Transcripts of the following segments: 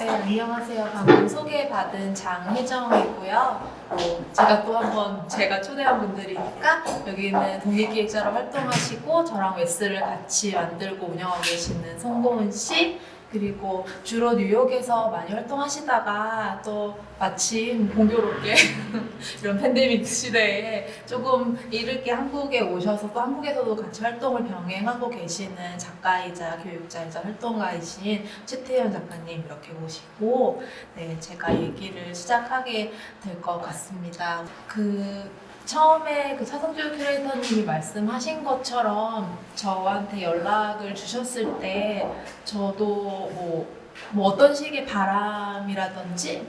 네, 안녕하세요. 방금 소개받은 장혜정이고요. 제가 또 한번 제가 초대한 분들이니까 여기는 독립기획자로 활동하시고 저랑 웨스를 같이 만들고 운영하고 계시는 송고은 씨, 그리고 주로 뉴욕에서 많이 활동하시다가 또 마침 공교롭게 이런 팬데믹 시대에 조금 이르게 한국에 오셔서 또 한국에서도 같이 활동을 병행하고 계시는 작가이자 교육자이자 활동가이신 최태현 작가님 이렇게 모시고 네, 제가 얘기를 시작하게 될 것 같습니다. 처음에 차성주 큐레이터님이 말씀하신 것처럼 저한테 연락을 주셨을 때 저도 뭐 어떤 식의 바람이라든지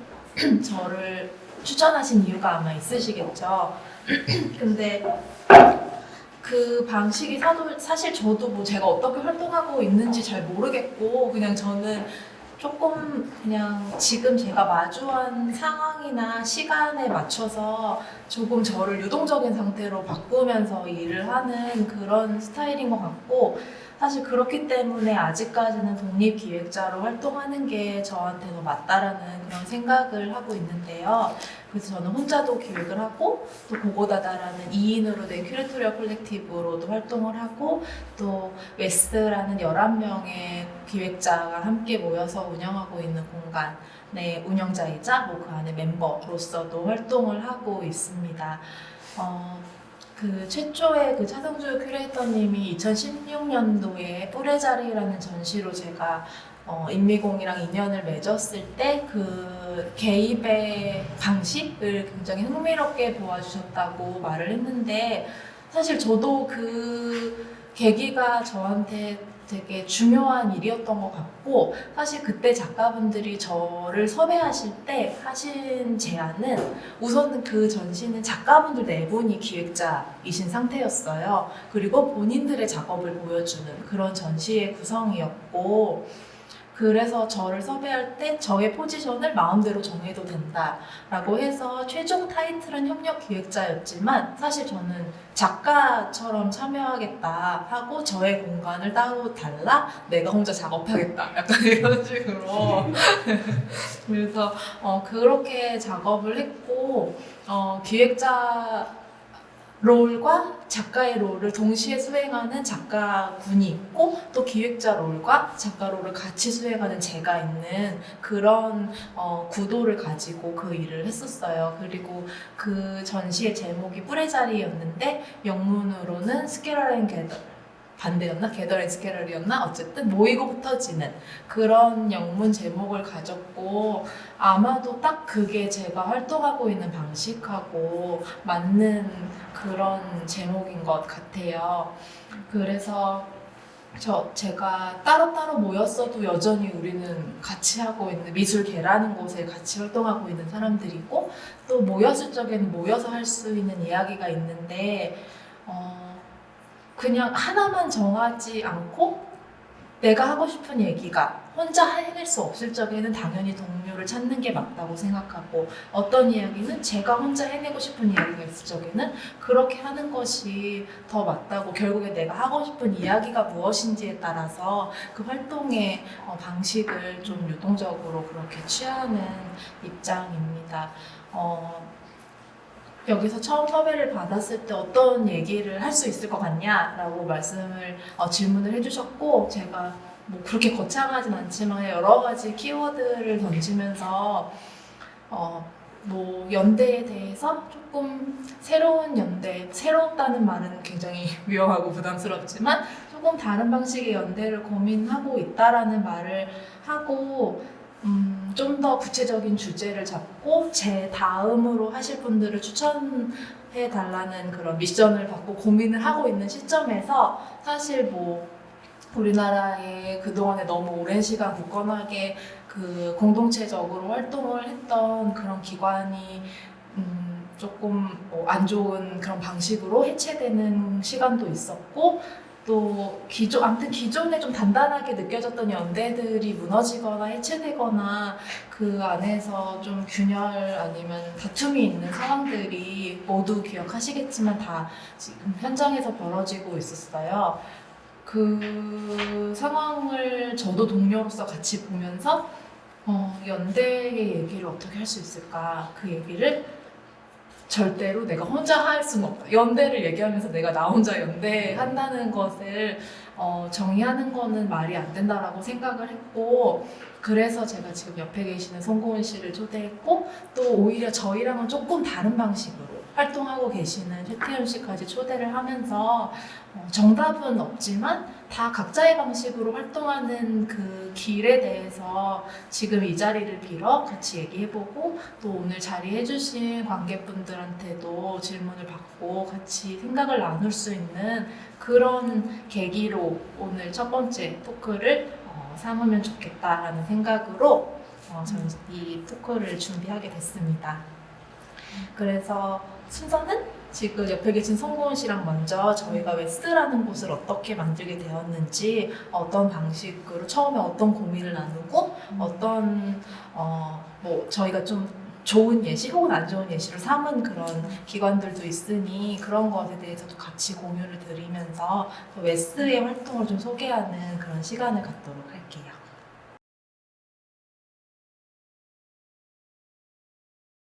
저를 추천하신 이유가 아마 있으시겠죠. 근데 그 방식이 사실 저도 제가 어떻게 활동하고 있는지 잘 모르겠고 그냥 저는 조금 그냥 지금 제가 마주한 상황이나 시간에 맞춰서 조금 저를 유동적인 상태로 바꾸면서 일을 하는 그런 스타일인 것 같고 사실 그렇기 때문에 아직까지는 독립기획자로 활동하는 게 저한테 더 맞다라는 그런 생각을 하고 있는데요. 그래서 저는 혼자도 기획을 하고 또 고고다다라는 2인으로 된 큐레토리얼 콜렉티브로도 활동을 하고 또 웨스라는 11명의 기획자가 함께 모여서 운영하고 있는 공간의 운영자이자 그 안에 멤버로서도 활동을 하고 있습니다. 최초의 차성주 큐레이터님이 2016년도에 뿔의 자리라는 전시로 제가 인미공이랑 인연을 맺었을 때 그 개입의 방식을 굉장히 흥미롭게 보아주셨다고 말을 했는데 사실 저도 그 계기가 저한테 되게 중요한 일이었던 것 같고 사실 그때 작가분들이 저를 섭외하실 때 하신 제안은 우선 그 전시는 작가분들 4분이 기획자이신 상태였어요. 그리고 본인들의 작업을 보여주는 그런 전시의 구성이었고 그래서 저를 섭외할 때 저의 포지션을 마음대로 정해도 된다라고 해서 최종 타이틀은 협력 기획자였지만 사실 저는 작가처럼 참여하겠다 하고 저의 공간을 따로 달라 내가 혼자 작업하겠다 약간 이런 식으로 그래서 그렇게 작업을 했고 기획자 롤과 작가의 롤을 동시에 수행하는 작가군이 있고 또 기획자 롤과 작가 롤을 같이 수행하는 제가 있는 그런 구도를 가지고 그 일을 했었어요. 그리고 그 전시의 제목이 뿔의 자리였는데 영문으로는 스케럴 앤 게더 반대였나? 게더 앤 스케럴이었나? 어쨌든 모이고 흩어지는 그런 영문 제목을 가졌고 아마도 딱 그게 제가 활동하고 있는 방식하고 맞는 그런 제목인 것 같아요. 그래서 제가 따로따로 모였어도 여전히 우리는 같이 하고 있는 미술계라는 곳에 같이 활동하고 있는 사람들이고 또 모였을 적에는 모여서 할 수 있는 이야기가 있는데 그냥 하나만 정하지 않고 내가 하고 싶은 얘기가 혼자 해낼 수 없을 적에는 당연히 동료를 찾는 게 맞다고 생각하고 어떤 이야기는 제가 혼자 해내고 싶은 이야기가 있을 적에는 그렇게 하는 것이 더 맞다고 결국에 내가 하고 싶은 이야기가 무엇인지에 따라서 그 활동의 방식을 좀 유동적으로 그렇게 취하는 입장입니다. 여기서 처음 섭외를 받았을 때 어떤 얘기를 할 수 있을 것 같냐라고 질문을 해주셨고 제가 그렇게 거창하진 않지만 여러 가지 키워드를 던지면서 연대에 대해서 조금 새로운 연대, 새롭다는 말은 굉장히 위험하고 부담스럽지만 조금 다른 방식의 연대를 고민하고 있다라는 말을 하고 좀 더 구체적인 주제를 잡고 제 다음으로 하실 분들을 추천해 달라는 그런 미션을 받고 고민을 하고 있는 시점에서 사실 우리나라에 그동안에 너무 오랜 시간 굳건하게 그 공동체적으로 활동을 했던 그런 기관이 조금 안 좋은 그런 방식으로 해체되는 시간도 있었고 또 아무튼 기존에 좀 단단하게 느껴졌던 연대들이 무너지거나 해체되거나 그 안에서 좀 균열 아니면 다툼이 있는 상황들이 모두 기억하시겠지만 다 지금 현장에서 벌어지고 있었어요. 그 상황을 저도 동료로서 같이 보면서 연대의 얘기를 어떻게 할 수 있을까? 그 얘기를 절대로 내가 혼자 할 수는 없다. 연대를 얘기하면서 내가 나 혼자 연대 한다는 것을 정의하는 거는 말이 안 된다라고 생각을 했고, 그래서 제가 지금 옆에 계시는 송고은 씨를 초대했고, 또 오히려 저희랑은 조금 다른 방식으로 활동하고 계시는 최태윤 씨까지 초대를 하면서 정답은 없지만 다 각자의 방식으로 활동하는 그 길에 대해서 지금 이 자리를 빌어 같이 얘기해보고, 또 오늘 자리해주신 관객분들한테도 질문을 받고 같이 생각을 나눌 수 있는 그런 계기로 오늘 첫 번째 토크를 삼으면 좋겠다라는 생각으로 저는 이 토크를 준비하게 됐습니다. 그래서 순서는 지금 옆에 계신 송고은 씨랑 먼저 저희가 웨스라는 곳을 어떻게 만들게 되었는지, 어떤 방식으로 처음에 어떤 고민을 나누고 어떤 뭐 저희가 좀 좋은 예시 혹은 안 좋은 예시를 삼은 그런 기관들도 있으니 그런 것에 대해서도 같이 공유를 드리면서 웨스의 활동을 좀 소개하는 그런 시간을 갖도록 할게요.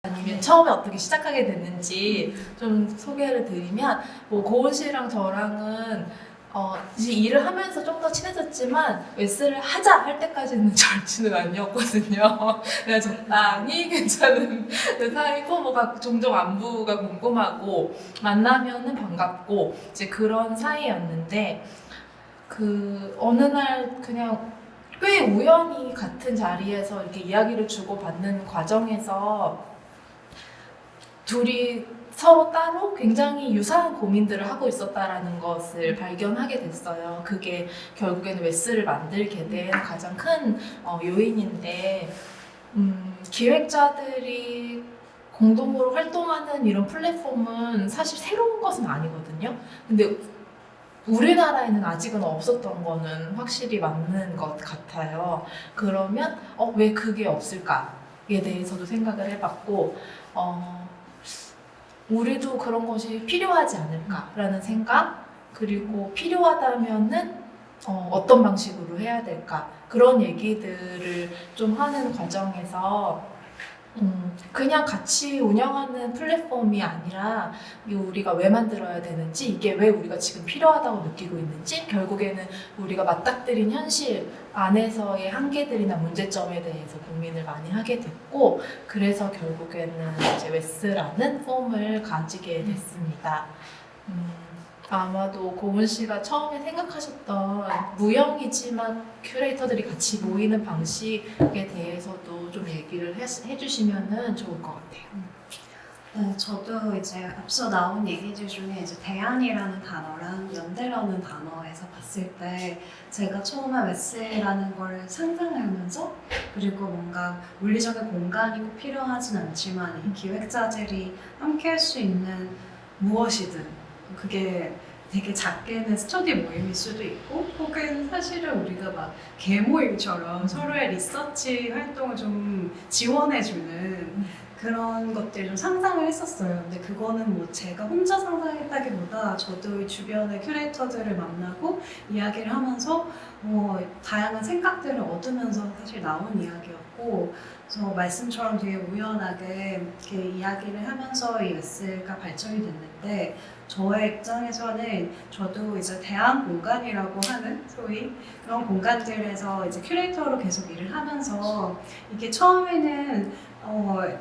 아니면 처음에 어떻게 시작하게 됐는지 좀 소개를 드리면, 뭐 고은 씨랑 저랑은 이제 일을 하면서 좀 더 친해졌지만 웨스를 하자 할 때까지는 절친은 아니었거든요. 그냥 적당히 괜찮은 사이고, 뭐 종종 안부가 궁금하고 만나면은 반갑고 이제 그런 사이였는데, 그 어느 날 그냥 꽤 우연히 같은 자리에서 이렇게 이야기를 주고받는 과정에서 둘이 서로 따로 굉장히 유사한 고민들을 하고 있었다라는 것을 발견하게 됐어요. 그게 결국에는 웨스를 만들게 된 가장 큰 요인인데, 기획자들이 공동으로 활동하는 이런 플랫폼은 사실 새로운 것은 아니거든요. 근데 우리나라에는 아직은 없었던 거는 확실히 맞는 것 같아요. 그러면 왜 그게 없을까에 대해서도 생각을 해봤고, 우리도 그런 것이 필요하지 않을까라는 생각, 그리고 필요하다면은 어떤 방식으로 해야 될까, 그런 얘기들을 좀 하는 과정에서 그냥 같이 운영하는 플랫폼이 아니라 우리가 왜 만들어야 되는지, 이게 왜 우리가 지금 필요하다고 느끼고 있는지, 결국에는 우리가 맞닥뜨린 현실 안에서의 한계들이나 문제점에 대해서 고민을 많이 하게 됐고, 그래서 결국에는 이제 웨스라는 폼을 가지게 됐습니다. 아마도 고은 씨가 처음에 생각하셨던 무형이지만 큐레이터들이 같이 모이는 방식에 대해서도 좀 얘기를 해주시면 좋을 것 같아요. 네, 저도 이제 앞서 나온 얘기들 중에 이제 대안이라는 단어랑 연대라는 단어에서 봤을 때, 제가 처음에 웨스라는 걸 상상하면서, 그리고 뭔가 물리적인 공간이 꼭 필요하진 않지만 이 기획자들이 함께 할 수 있는 무엇이든, 그게 되게 작게는 스터디 모임일 수도 있고, 혹은 사실은 우리가 막 개모임처럼 서로의 리서치 활동을 좀 지원해주는 그런 것들 좀 상상을 했었어요. 근데 그거는 뭐 제가 혼자 상상했다기보다 저도 주변의 큐레이터들을 만나고 이야기를 하면서 다양한 생각들을 얻으면서 사실 나온 이야기였고, 그래서 말씀처럼 되게 우연하게 이렇게 이야기를 하면서 이 웨스가 발전이 됐는데, 저의 입장에서는 저도 이제 대안 공간이라고 하는 소위 그런 공간들에서 이제 큐레이터로 계속 일을 하면서, 이게 처음에는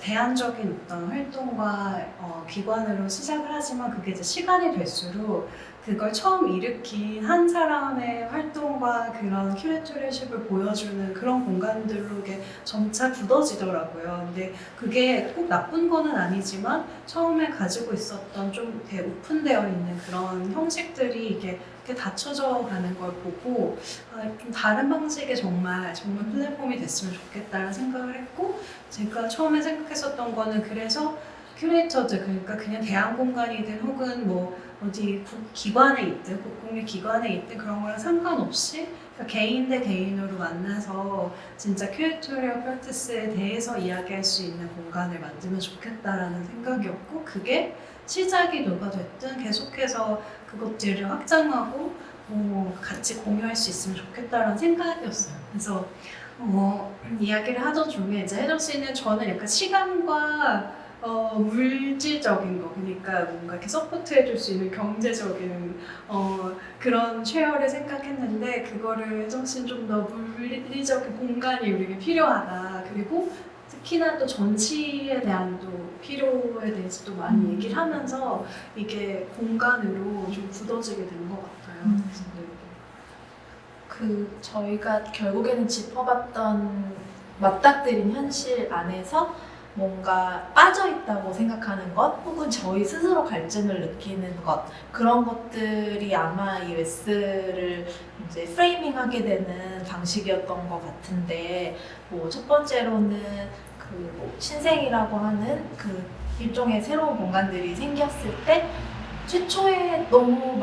대안적인 어떤 활동과 기관으로 시작을 하지만, 그게 이제 시간이 될수록 그걸 처음 일으킨 한 사람의 활동과 그런 큐레이터십을 보여주는 그런 공간들로 이게 점차 굳어지더라고요. 근데 그게 꼭 나쁜 거는 아니지만 처음에 가지고 있었던 좀 되게 오픈되어 있는 그런 형식들이 이게 이렇게 닫혀져 가는 걸 보고, 좀 다른 방식의 정말 플랫폼이 됐으면 좋겠다는 생각을 했고, 제가 처음에 생각했었던 거는 그래서 큐레이터들, 그러니까 그냥 대안 공간이든 혹은 뭐 어디 기관에 있든 국공립 기관에 있든 그런 거랑 상관없이 그러니까 개인 대 개인으로 만나서 진짜 큐레이터리얼 프랙티스에 대해서 이야기할 수 있는 공간을 만들면 좋겠다라는 생각이었고, 그게 시작이 누가 됐든 계속해서 그것들을 확장하고 같이 공유할 수 있으면 좋겠다라는 생각이었어요. 그래서 이야기를 하던 중에 이제 혜정 씨는 저는 약간 시간과 물질적인 거, 그러니까 뭔가 이렇게 서포트해줄 수 있는 경제적인 그런 쉐어를 생각했는데 그거를 혜정 씨는 좀 더 물리적인 공간이 우리에게 필요하다. 그리고 특히나 또 전시에 대한 또 필요에 대해서 또 많이 얘기를 하면서 이게 공간으로 좀 굳어지게 된 것 같아요. 그래서 그 저희가 결국에는 짚어봤던 맞닥뜨린 현실 안에서 뭔가 빠져있다고 생각하는 것 혹은 저희 스스로 갈증을 느끼는 것 그런 것들이 아마 이 웨스를 이제 프레이밍하게 되는 방식이었던 것 같은데 뭐 첫 번째로는 그뭐 신생이라고 하는 그 일종의 새로운 공간들이 생겼을 때 최초에 너무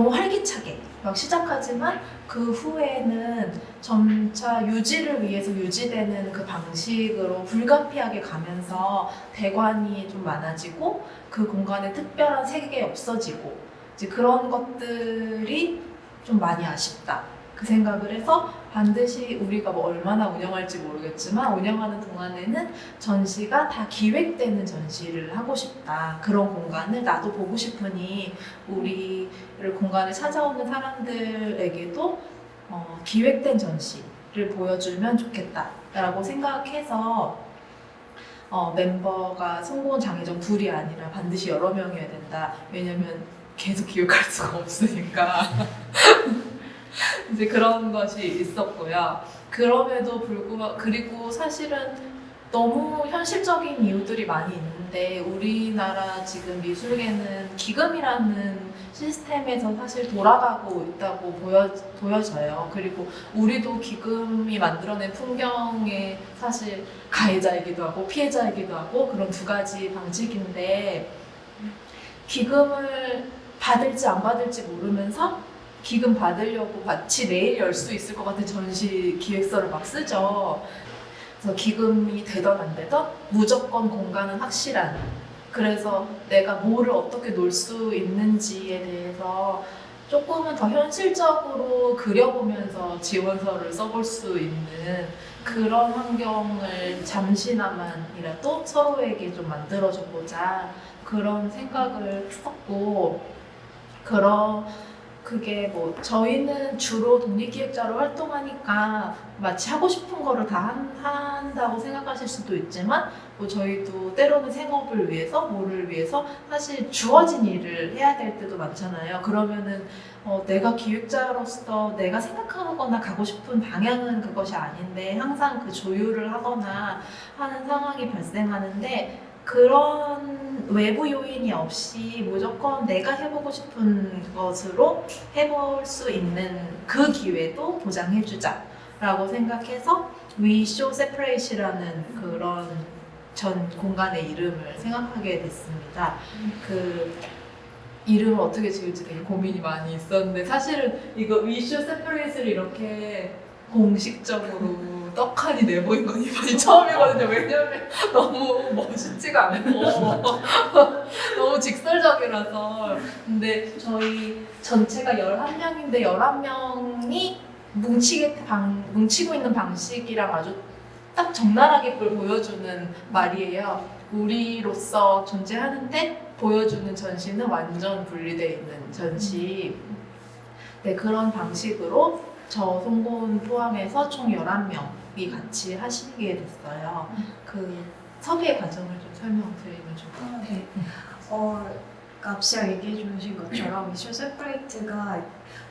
활기차게 막 시작하지만 그 후에는 점차 유지를 위해서 유지되는 그 방식으로 불가피하게 가면서 대관이 좀 많아지고 그 공간에 특별한 색이 없어지고 이제 그런 것들이 좀 많이 아쉽다. 그 생각을 해서 반드시 우리가 뭐 얼마나 운영할지 모르겠지만 운영하는 동안에는 전시가 다 기획되는 전시를 하고 싶다. 그런 공간을 나도 보고 싶으니 우리를 공간에 찾아오는 사람들에게도 기획된 전시를 보여주면 좋겠다라고 생각해서 멤버가 송고은 장혜정 둘이 아니라 반드시 여러 명이어야 된다. 왜냐면 계속 기획할 수가 없으니까. 이제 그런 것이 있었고요. 그럼에도 불구하고 그리고 사실은 너무 현실적인 이유들이 많이 있는데 우리나라 지금 미술계는 기금이라는 시스템에서 사실 돌아가고 있다고 보여져요. 그리고 우리도 기금이 만들어낸 풍경의 사실 가해자이기도 하고 피해자이기도 하고 그런 두 가지 방식인데 기금을 받을지 안 받을지 모르면서 기금 받으려고 마치 내일 열 수 있을 것 같은 전시 기획서를 막 쓰죠. 그래서 기금이 되던 안 되던 무조건 공간은 확실한. 그래서 내가 뭐를 어떻게 놓을 수 있는지에 대해서 조금은 더 현실적으로 그려보면서 지원서를 써볼 수 있는 그런 환경을 잠시나마이라도 서로에게 좀 만들어줘 보자. 그런 생각을 했었고, 그게 뭐 저희는 주로 독립기획자로 활동하니까 마치 하고 싶은 거를 다 한다고 생각하실 수도 있지만 뭐 저희도 때로는 생업을 위해서 뭐를 위해서 사실 주어진 일을 해야 될 때도 많잖아요. 그러면은 내가 기획자로서 내가 생각하거나 가고 싶은 방향은 그것이 아닌데 항상 그 조율을 하거나 하는 상황이 발생하는데 그런 외부 요인이 없이 무조건 내가 해보고 싶은 것으로 해볼 수 있는 그 기회도 보장해주자 라고 생각해서 We Show Separate이라는 그런 전 공간의 이름을 생각하게 됐습니다. 그 이름을 어떻게 지을지 되게 고민이 많이 있었는데 사실은 이거 We Show Separate를 이렇게 공식적으로 떡하니 내보인 건 이번이 처음이거든요. 왜냐면 너무 멋있지가 않고 너무 직설적이라서. 근데 저희 전체가 11명인데 11명이 뭉치고 있는 방식이랑 아주 딱 적나라하게 그걸 보여주는 말이에요. 우리로서 존재하는데 보여주는 전시는 완전 분리되어 있는 전시. 네, 그런 방식으로 저 송고은 포함해서 총 11명이 같이 하시게 됐어요. 그 섭외 과정을 좀 설명드리면 좋을 것 같아요. 네. 앞서 얘기해 주신 것처럼 미션 세퍼레이트가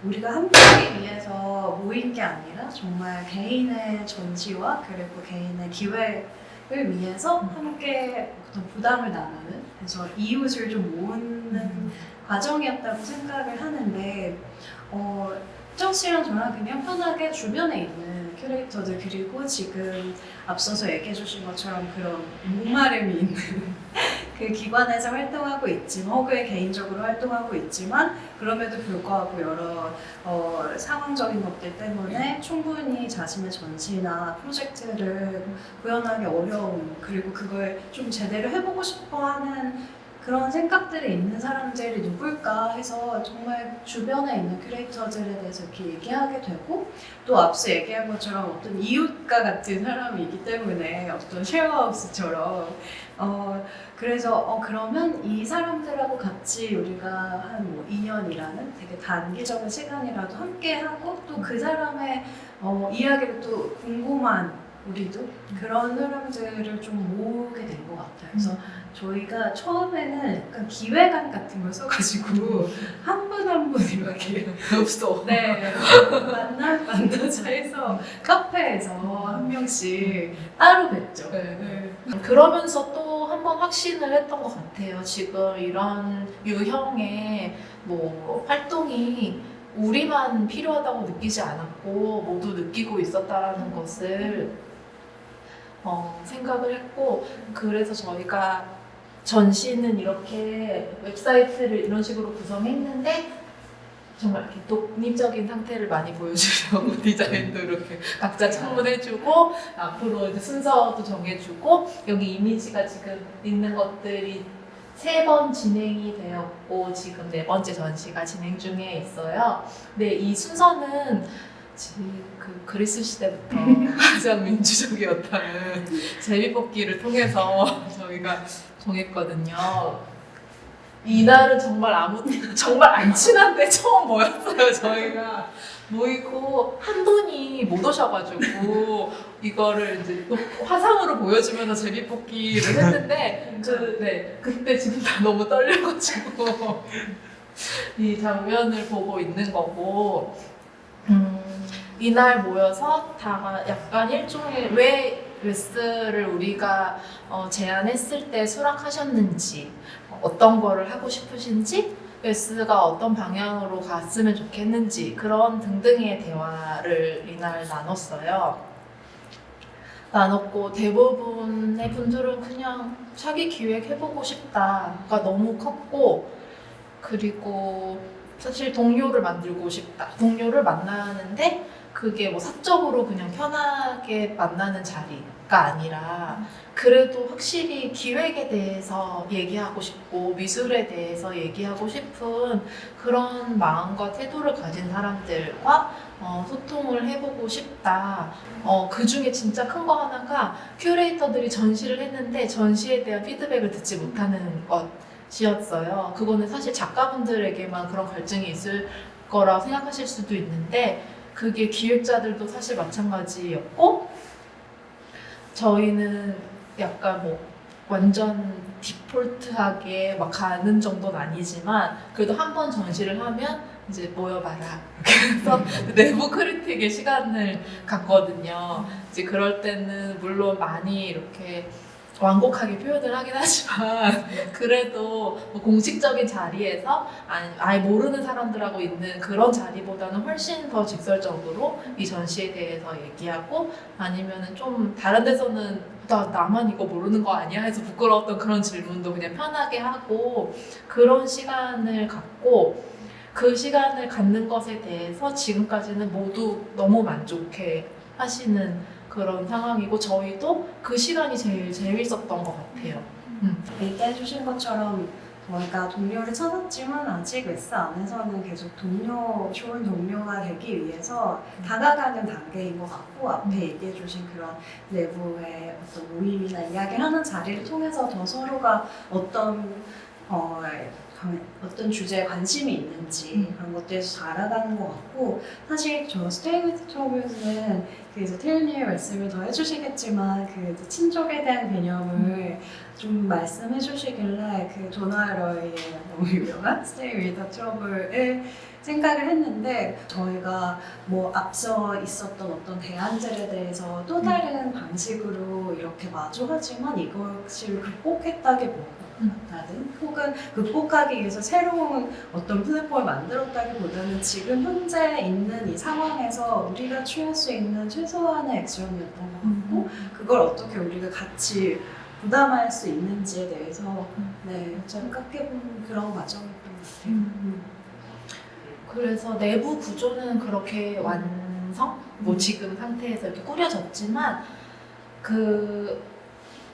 우리가 함께하기 위해서 모인 게 아니라 정말 개인의 전시와 그리고 개인의 기획을 위해서 함께 어떤 부담을 나누는, 그래서 이웃을 좀 모으는 과정이었다고 생각을 하는데 정 씨랑 저랑 그냥 편하게 주변에 있는 큐레이터들, 그리고 지금 앞서서 얘기해 주신 것처럼 그런 목마름이 있는 그 기관에서 활동하고 있지만 혹은 개인적으로 활동하고 있지만 그럼에도 불구하고 여러 상황적인 것들 때문에 충분히 자신의 전시나 프로젝트를 구현하기 어려운, 그리고 그걸 좀 제대로 해보고 싶어 하는 그런 생각들이 있는 사람들이 누굴까 해서 정말 주변에 있는 큐레이터들에 대해서 이렇게 얘기하게 되고, 또 앞서 얘기한 것처럼 어떤 이웃과 같은 사람이기 때문에 어떤 쉐어하우스처럼 그래서 그러면 이 사람들하고 같이 우리가 한 뭐 2년이라는 되게 단기적인 시간이라도 함께 하고 또 그 사람의 이야기를 또 궁금한 우리도 그런 흐름들을 좀 모으게 된 것 같아요. 그래서 저희가 처음에는 약간 기획안 같은 걸 써가지고 한 분 한 분 이렇게 없어. 네 만나자 해서 카페에서 한 명씩 따로 뵀죠. 네. 그러면서 또 한 번 확신을 했던 것 같아요. 지금 이런 유형의 뭐 활동이 우리만 필요하다고 느끼지 않았고 모두 느끼고 있었다라는 것을 생각을 했고, 그래서 저희가 전시는 이렇게 웹사이트를 이런 식으로 구성했는데 정말 이렇게 독립적인 상태를 많이 보여주려고 디자인도 이렇게 각자 창문해주고 앞으로 이제 순서도 정해주고, 여기 이미지가 지금 있는 것들이 3번 진행이 되었고 지금 4번째 전시가 진행 중에 있어요. 근데 이 순서는 그 그리스 시대부터 가장 민주적이었다는 제비뽑기를 통해서 저희가 정했거든요. 이날은 정말 안 친한데 처음 모였어요. 저희가 모이고 한 분이 못 오셔가지고 이거를 이제 또 화상으로 보여주면서 제비뽑기를 했는데 그때 지금 다 너무 떨려가지고 이 장면을 보고 있는 거고, 이날 모여서 다 약간 일종의 왜 웨스를 우리가 제안했을 때 수락하셨는지, 어떤 거를 하고 싶으신지, 웨스가 어떤 방향으로 갔으면 좋겠는지 그런 등등의 대화를 이날 나눴고, 대부분의 분들은 그냥 자기 기획해보고 싶다가 너무 컸고, 그리고 사실 동료를 만들고 싶다. 동료를 만나는데 그게 뭐 사적으로 그냥 편하게 만나는 자리가 아니라 그래도 확실히 기획에 대해서 얘기하고 싶고 미술에 대해서 얘기하고 싶은 그런 마음과 태도를 가진 사람들과 소통을 해보고 싶다. 그 중에 진짜 큰 거 하나가 큐레이터들이 전시를 했는데 전시에 대한 피드백을 듣지 못하는 것이었어요. 그거는 사실 작가분들에게만 그런 갈증이 있을 거라 생각하실 수도 있는데 그게 기획자들도 사실 마찬가지였고, 저희는 약간 뭐 완전 디폴트하게 막 가는 정도는 아니지만 그래도 한 번 전시를 하면 이제 모여봐라 그래서 내부 크리틱의 시간을 갖거든요. 이제 그럴 때는 물론 많이 이렇게 완곡하게 표현을 하긴 하지만 그래도 뭐 공식적인 자리에서 아예 모르는 사람들하고 있는 그런 자리보다는 훨씬 더 직설적으로 이 전시에 대해서 얘기하고, 아니면은 좀 다른 데서는 나만 이거 모르는 거 아니야 해서 부끄러웠던 그런 질문도 그냥 편하게 하고, 그런 시간을 갖고 그 시간을 갖는 것에 대해서 지금까지는 모두 너무 만족해 하시는 그런 상황이고, 저희도 그 시간이 제일 재밌었던 것 같아요. 얘기해 주신 것처럼 저희가 동료를 찾았지만 아직 웨스 안에서는 계속 좋은 동료가 되기 위해서 다가가는 단계인 것 같고, 앞에 얘기해 주신 그런 내부의 어떤 모임이나 이야기를 하는 자리를 통해서 더 서로가 어떤 주제에 관심이 있는지 그런 것들에서 잘 알아가는 것 같고, 사실 저 스테이 위드 트러블즈는 이제 태윤이의 말씀을 더 해주시겠지만 그 이제 친족에 대한 개념을 좀 말씀해 주시길래 그 도나로의 너무 유명한 스테이 위드 트러블을 생각을 했는데, 저희가 뭐 앞서 있었던 어떤 대안들에 대해서 또 다른 방식으로 이렇게 마주하지만 이것을 극복했다기보다는 혹은 극복하기 위해서 새로운 어떤 플랫폼을 만들었다기보다는 지금 현재 있는 이 상황에서 우리가 취할 수 있는 최소한의 액션이었던 것 같고, 그걸 어떻게 우리가 같이 부담할 수 있는지에 대해서 생각해보는 그런 과정이었던 것 같아요. 그래서 내부 구조는 그렇게 뭐 지금 상태에서 이렇게 꾸려졌지만 그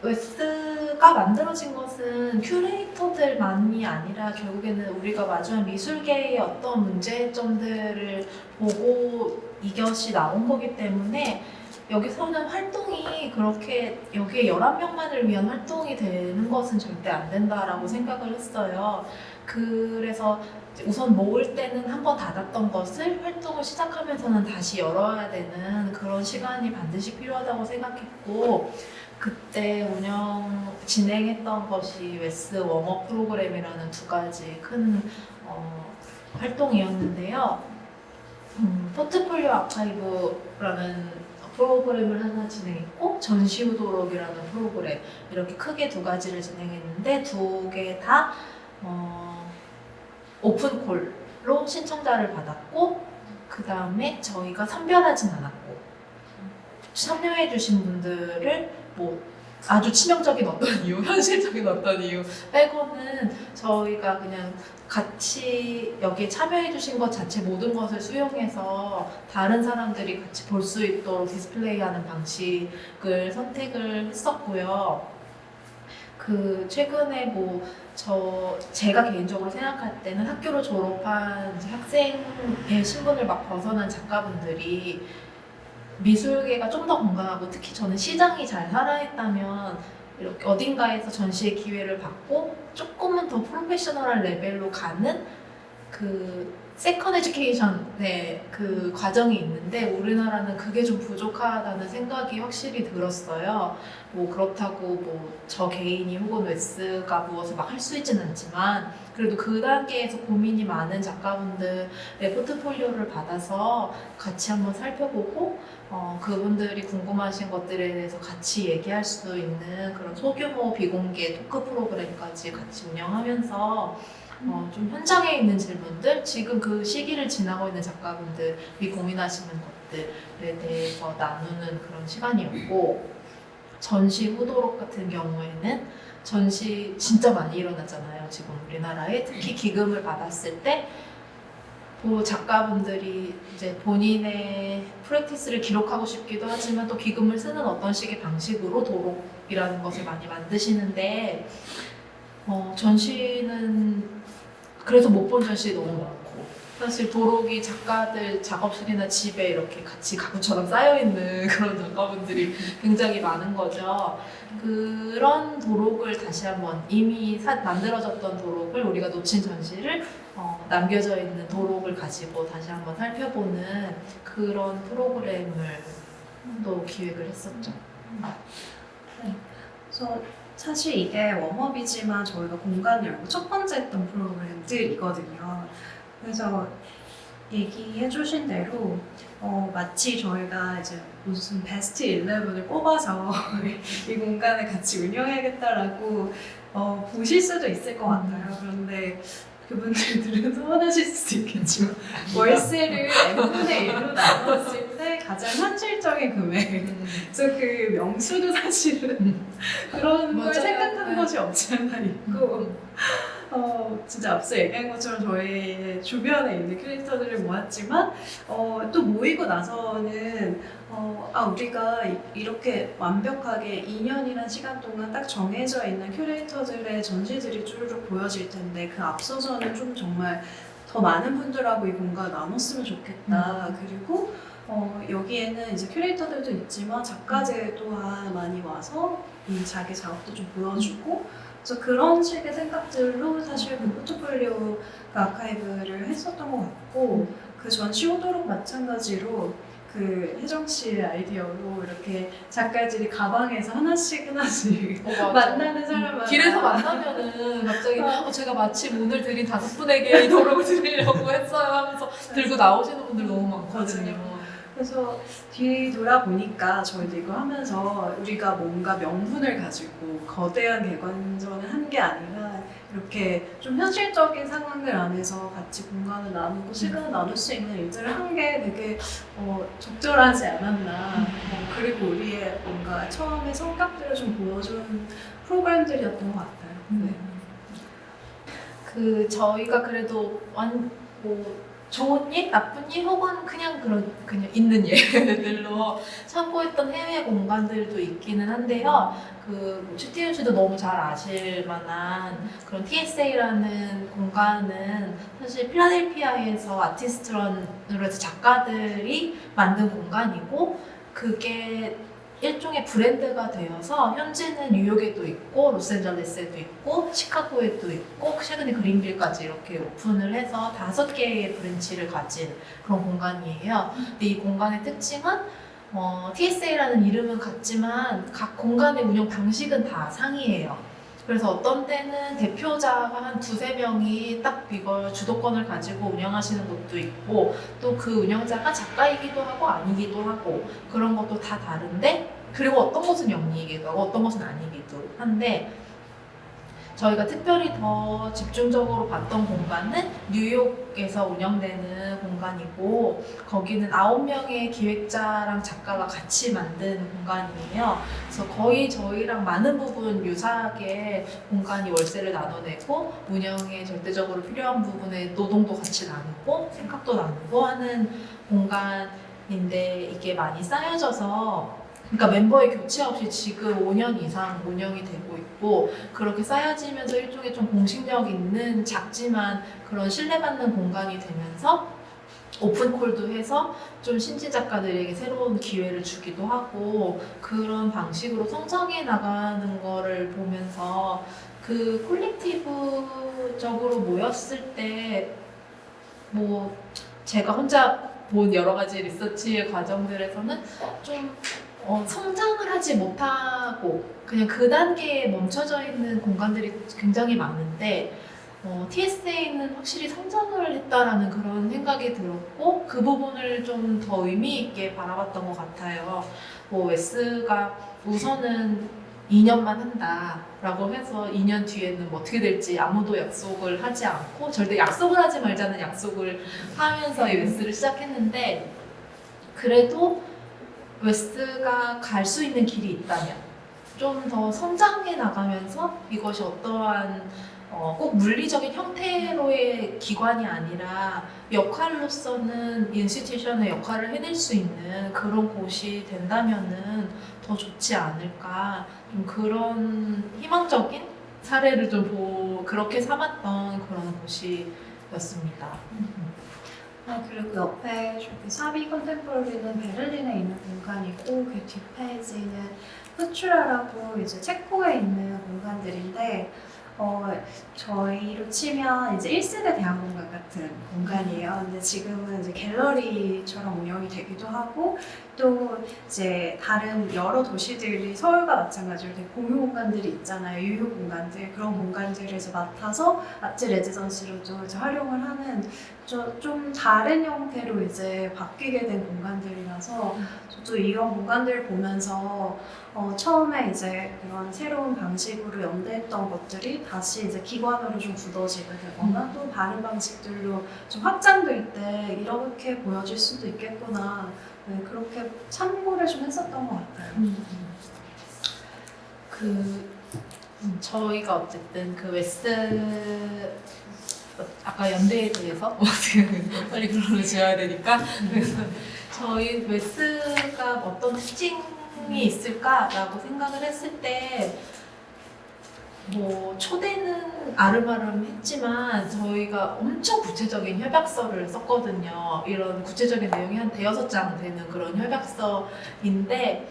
웨스가 가 만들어진 것은 큐레이터들만이 아니라 결국에는 우리가 마주한 미술계의 어떤 문제점들을 보고 이것이 나온 거기 때문에 여기서는 활동이 그렇게 여기에 11명만을 위한 활동이 되는 것은 절대 안 된다라고 생각을 했어요. 그래서 우선 모을 때는 한번 닫았던 것을 활동을 시작하면서는 다시 열어야 되는 그런 시간이 반드시 필요하다고 생각했고, 그때 진행했던 것이 웨스 웜업 프로그램이라는 두 가지 큰 활동이었는데요. 포트폴리오 아카이브라는 프로그램을 하나 진행했고, 전시 후도록이라는 프로그램, 이렇게 크게 두 가지를 진행했는데 두 개 다 오픈콜로 신청자를 받았고, 그 다음에 저희가 선별하진 않았고, 참여해주신 분들을 뭐 아주 치명적인 어떤 이유, 현실적인 어떤 이유 빼고는 저희가 그냥 같이 여기에 참여해주신 것 자체 모든 것을 수용해서 다른 사람들이 같이 볼 수 있도록 디스플레이하는 방식을 선택을 했었고요. 최근에 제가 개인적으로 생각할 때는 학교를 졸업한 이제 학생의 신분을 막 벗어난 작가분들이 미술계가 좀 더 건강하고, 특히 저는 시장이 잘 살아있다면 이렇게 어딘가에서 전시의 기회를 받고 조금은 더 프로페셔널한 레벨로 가는 세컨 에듀케이션의 과정이 있는데, 우리나라는 그게 좀 부족하다는 생각이 확실히 들었어요. 그렇다고 저 개인이 혹은 웨스가 무엇을 막 할 수 있지는 않지만, 그래도 그 단계에서 고민이 많은 작가분들의 포트폴리오를 받아서 같이 한번 살펴보고, 그분들이 궁금하신 것들에 대해서 같이 얘기할 수 있는 그런 소규모 비공개 토크 프로그램까지 같이 운영하면서 좀 현장에 있는 질문들, 지금 그 시기를 지나고 있는 작가분들이 고민하시는 것들에 대해서 나누는 그런 시간이었고, 전시 후도록 같은 경우에는 전시 진짜 많이 일어나잖아요. 지금 우리나라에 특히 기금을 받았을 때 작가분들이 이제 본인의 프랙티스를 기록하고 싶기도 하지만 또 기금을 쓰는 어떤 식의 방식으로 도록이라는 것을 많이 만드시는데, 전시는 그래서 못 본 전시 너무 많고, 사실 도록이 작가들 작업실이나 집에 이렇게 같이 가구처럼 쌓여있는 그런 작가분들이 굉장히 많은 거죠. 그런 도록을 다시 한번 이미 만들어졌던 도록을 우리가 놓친 전시를 남겨져 있는 도록을 가지고 다시 한번 살펴보는 그런 프로그램을 또 기획을 했었죠. 네. 그래서 사실 이게 웜업이지만 저희가 공간을 열고 첫 번째 했던 프로그램들이거든요. 그래서 얘기해 주신 대로 마치 저희가 이제 무슨 베스트 11을 뽑아서 이 공간을 같이 운영해야겠다라고 보실 수도 있을 것 같아요. 그런데 그분들은 서운하실 수도 있겠지만 월세를 n분의 1로 나눴을 때 가장 현실적인 금액, 그래서 그 명수도 사실은 그런 걸 맞아요. 생각한 것이 없지 않아 있고, 진짜 앞서 얘기한 것처럼 저희 주변에 있는 큐레이터들을 모았지만 또 모이고 나서는 우리가 이렇게 완벽하게 2년이란 시간 동안 딱 정해져 있는 큐레이터들의 전시들이 쭈르륵 보여질 텐데, 그 앞서서는 좀 정말 더 많은 분들하고 이 공간을 나눴으면 좋겠다. 그리고 여기에는 이제 큐레이터들도 있지만 작가들 또한 많이 와서 자기 작업도 좀 보여주고, 그래서 그런 식의 생각들로 사실 그 포트폴리오 아카이브를 했었던 것 같고, 그 전시 호도록 마찬가지로 그 혜정 씨의 아이디어로 이렇게 작가들이 가방에서 하나씩 만나는 사람마다 길에서 만나면은 갑자기 제가 마침 오늘 드린 5분에게 이 도록을 드리려고 했어요 하면서 들고 나오시는 분들 너무 많거든요. 그래서 뒤 돌아보니까 저희도 이거 하면서 우리가 뭔가 명분을 가지고 거대한 개관전을 한 게 아니라 이렇게 좀 현실적인 상황들 안에서 같이 공간을 나누고 시간을 나눌 수 있는 일들을 한 게 되게 적절하지 않았나. 그리고 우리의 뭔가 처음에 성격들을 좀 보여준 프로그램들이었던 것 같아요. 네. 저희가 그래도 좋은 일, 나쁜 일 혹은 그냥 있는 예들로 참고했던 해외 공간들도 있기는 한데요. 추티윤 씨도 너무 잘 아실 만한 그런 TSA라는 공간은 사실 필라델피아에서 아티스트런으로 해서 작가들이 만든 공간이고 그게 일종의 브랜드가 되어서 현지는 뉴욕에도 있고 로스앤젤레스에도 있고 시카고에도 있고 최근에 그린빌까지 이렇게 오픈을 해서 5개의 브랜치를 가진 그런 공간이에요. 근데 이 공간의 특징은 TSA라는 이름은 같지만 각 공간의 운영 방식은 다 상이에요. 그래서 어떤 때는 대표자가 한 2-3명이 딱 이걸 주도권을 가지고 운영하시는 것도 있고 또 그 운영자가 작가이기도 하고 아니기도 하고 그런 것도 다 다른데 그리고 어떤 것은 영리이기도 하고 어떤 것은 아니기도 한데 저희가 특별히 더 집중적으로 봤던 공간은 뉴욕에서 운영되는 공간이고 거기는 9명의 기획자랑 작가가 같이 만든 공간이에요. 그래서 거의 저희랑 많은 부분 유사하게 공간이 월세를 나눠내고 운영에 절대적으로 필요한 부분에 노동도 같이 나누고 생각도 나누고 하는 공간인데 이게 많이 쌓여져서 그러니까 멤버의 교체 없이 지금 5년 이상 운영이 되고 있고 그렇게 쌓여지면서 일종의 좀 공식력 있는 작지만 그런 신뢰받는 공간이 되면서 오픈콜도 해서 좀 신진 작가들에게 새로운 기회를 주기도 하고 그런 방식으로 성장해 나가는 거를 보면서 그 콜렉티브적으로 모였을 때 뭐 제가 혼자 본 여러 가지 리서치 과정들에서는 좀 성장을 하지 못하고 그냥 그 단계에 멈춰져 있는 공간들이 굉장히 많은데 TSA는 확실히 성장을 했다라는 그런 생각이 들었고 그 부분을 좀 더 의미 있게 바라봤던 것 같아요. 웨스가 우선은 2년만 한다라고 해서 2년 뒤에는 뭐 어떻게 될지 아무도 약속을 하지 않고 절대 약속을 하지 말자는 약속을 하면서 이 웨스를 시작했는데 그래도 웨스가 갈 수 있는 길이 있다면 좀 더 성장해 나가면서 이것이 어떠한 꼭 물리적인 형태로의 기관이 아니라 역할로서는 인스티튜션의 역할을 해낼 수 있는 그런 곳이 된다면은 더 좋지 않을까 좀 그런 희망적인 사례를 좀 그렇게 삼았던 그런 곳이었습니다. 그리고 옆에 저기 사비 컨템포러리는 베를린에 있는 공간이고 그 뒷페이지는 후추라라고 이제 체코에 있는 공간들인데 저희로 치면 이제 1세대 대학공간 같은 공간이에요. 근데 지금은 이제 갤러리처럼 운영이 되기도 하고 또 이제 다른 여러 도시들이 서울과 마찬가지로 되게 공유 공간들이 있잖아요. 유휴 공간들 그런 공간들을 이제 맡아서 아트 레지던시로도 이제 활용을 하는 좀 다른 형태로 이제 바뀌게 된 공간들이라서 저도 이런 공간들을 보면서 처음에 이제 그런 새로운 방식으로 연대했던 것들이 다시 이제 기관으로 좀 굳어지게 되거나 또 다른 방식들로 좀 확장될 때 이렇게 보여질 수도 있겠구나. 네, 그렇게 참고를 좀 했었던 것 같아요. 저희가 어쨌든 그 웨스 아까 연대에 대해서 빨리 글로 지어야 되니까 그래서 저희 웨스가 어떤 특징이 있을까라고 생각을 했을 때 초대는 아름아름 했지만 저희가 엄청 구체적인 협약서를 썼거든요. 이런 구체적인 내용이 한 5장 되는 그런 협약서인데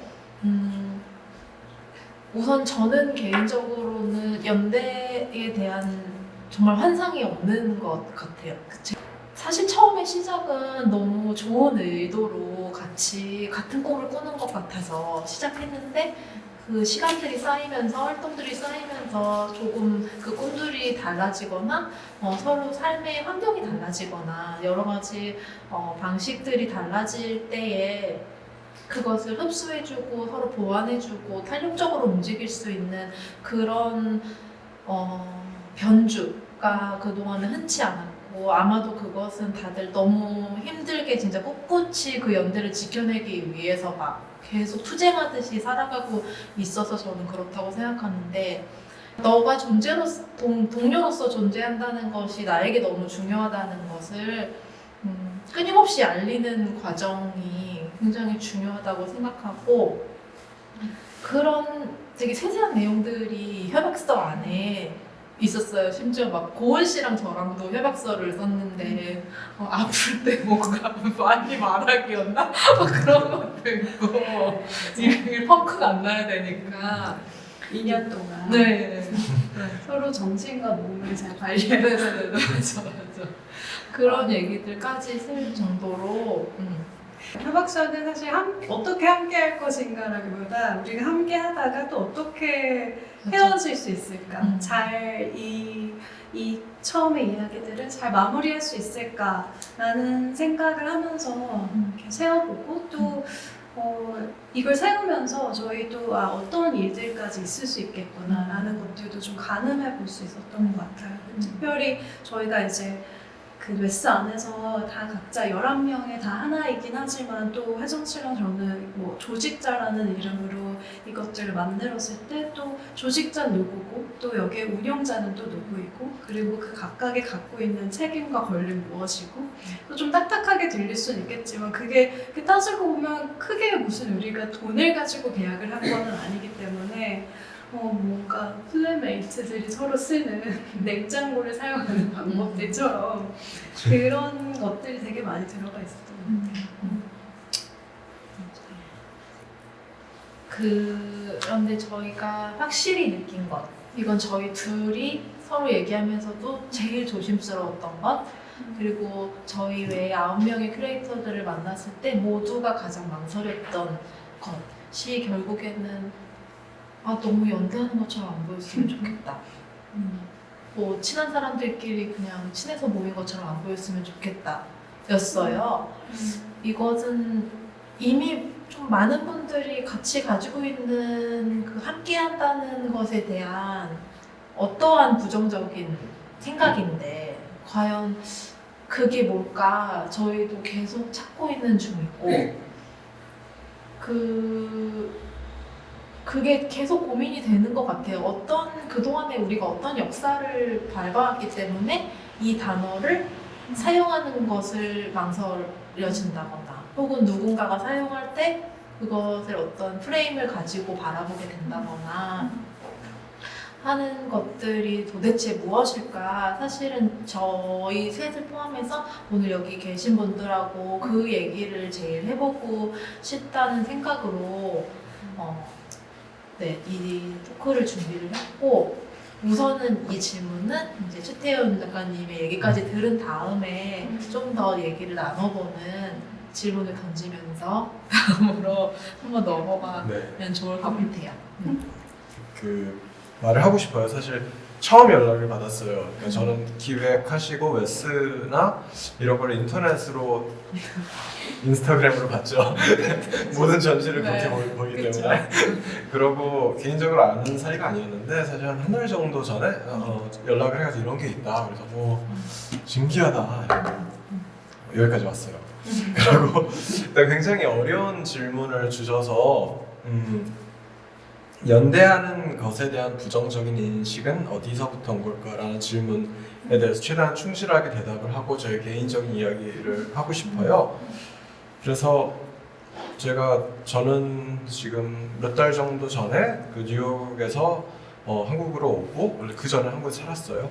우선 저는 개인적으로는 연대에 대한 정말 환상이 없는 것 같아요. 사실 처음에 시작은 너무 좋은 의도로 같은 꿈을 꾸는 것 같아서 시작했는데 그 시간들이 쌓이면서 활동들이 쌓이면서 조금 그 꿈들이 달라지거나 서로 삶의 환경이 달라지거나 여러 가지 방식들이 달라질 때에 그것을 흡수해주고 서로 보완해주고 탄력적으로 움직일 수 있는 그런 변주가 그동안은 흔치 않았고 아마도 그것은 다들 너무 힘들게 진짜 꿋꿋이 그 연대를 지켜내기 위해서 막 계속 투쟁하듯이 살아가고 있어서 저는 그렇다고 생각하는데 너가 동료로서 존재한다는 것이 나에게 너무 중요하다는 것을 끊임없이 알리는 과정이 굉장히 중요하다고 생각하고 그런 되게 세세한 내용들이 협약서 안에 있었어요. 심지어 막 고은 씨랑 저랑도 협약서를 썼는데 아플 때 뭔가 많이 말하기였나? 막 그런 것도 있고 일 펑크가 안 나야 되니까 2년 동안 네. 서로 정신과 몸을 잘 관리해. 네네네 맞아 맞아 그런 얘기들까지 쓸 정도로 협약서는 사실 어떻게 함께 할 것인가라기보다 우리가 함께 하다가 또 어떻게 헤어질 수 있을까? 잘 이 처음의 이야기들을 잘 마무리할 수 있을까라는 생각을 하면서 이렇게 세워보고 또 이걸 세우면서 저희도 어떤 일들까지 있을 수 있겠구나라는 것들도 좀 가늠해 볼 수 있었던 것 같아요. 특별히 저희가 이제 그 웨스 안에서 다 각자 11명의 다 하나이긴 하지만 또 혜정 씨랑 저는 뭐 조직자라는 이름으로 이것들을 만들었을 때 또 조직자 누구고 또 여기에 운영자는 또 누구이고 그리고 그 각각이 갖고 있는 책임과 권리는 무엇이고 또 좀 딱딱하게 들릴 수는 있겠지만 그게 따지고 보면 크게 무슨 우리가 돈을 가지고 계약을 한 거는 아니기 때문에 뭔가 플랫메이트들이 서로 쓰는 냉장고를 사용하는 방법들처럼 그런 것들이 되게 많이 들어가 있었던 것 같아요. 그런데 저희가 확실히 느낀 것 이건 저희 둘이 서로 얘기하면서도 제일 조심스러웠던 것 그리고 저희 외에 9명의 크리에이터들을 만났을 때 모두가 가장 망설였던 것이 결국에는 너무 연대하는 것처럼 안 보였으면 좋겠다. 뭐 친한 사람들끼리 그냥 친해서 모인 것처럼 안 보였으면 좋겠다. 였어요. 이것은 이미 좀 많은 분들이 같이 가지고 있는 그 함께한다는 것에 대한 어떠한 부정적인 생각인데 과연 그게 뭘까 저희도 계속 찾고 있는 중이고 그게 계속 고민이 되는 것 같아요. 그동안에 우리가 어떤 역사를 밟아왔기 때문에 이 단어를 사용하는 것을 망설여진다거나 혹은 누군가가 사용할 때 그것을 어떤 프레임을 가지고 바라보게 된다거나 하는 것들이 도대체 무엇일까? 사실은 저희 셋을 포함해서 오늘 여기 계신 분들하고 그 얘기를 제일 해보고 싶다는 생각으로 이 토크를 준비를 했고 우선은 이 질문은 이제 최태훈 작가님의 얘기까지 들은 다음에 좀 더 얘기를 나눠보는 질문을 던지면서 다음으로 한번 넘어가면 좋을 것 같아요. 그 말을 하고 싶어요. 사실 처음 연락을 받았어요. 그러니까 저는 기획하시고 웨스나 이런 걸 인터넷으로 인스타그램으로 봤죠. 모든 전시를 그렇게 보기 때문에 그러고 개인적으로 아는 사이가 아니었는데 사실 한 달 정도 전에 연락을 해가지고 이런 게 있다. 그래서 신기하다. 여기까지 왔어요. 그리고 굉장히 어려운 질문을 주셔서 연대하는 것에 대한 부정적인 인식은 어디서부터 온 걸까라는 질문에 대해서 최대한 충실하게 대답을 하고 저의 개인적인 이야기를 하고 싶어요. 그래서 저는 지금 몇 달 정도 전에 그 뉴욕에서 한국으로 오고 원래 그 전에 한국에 살았어요.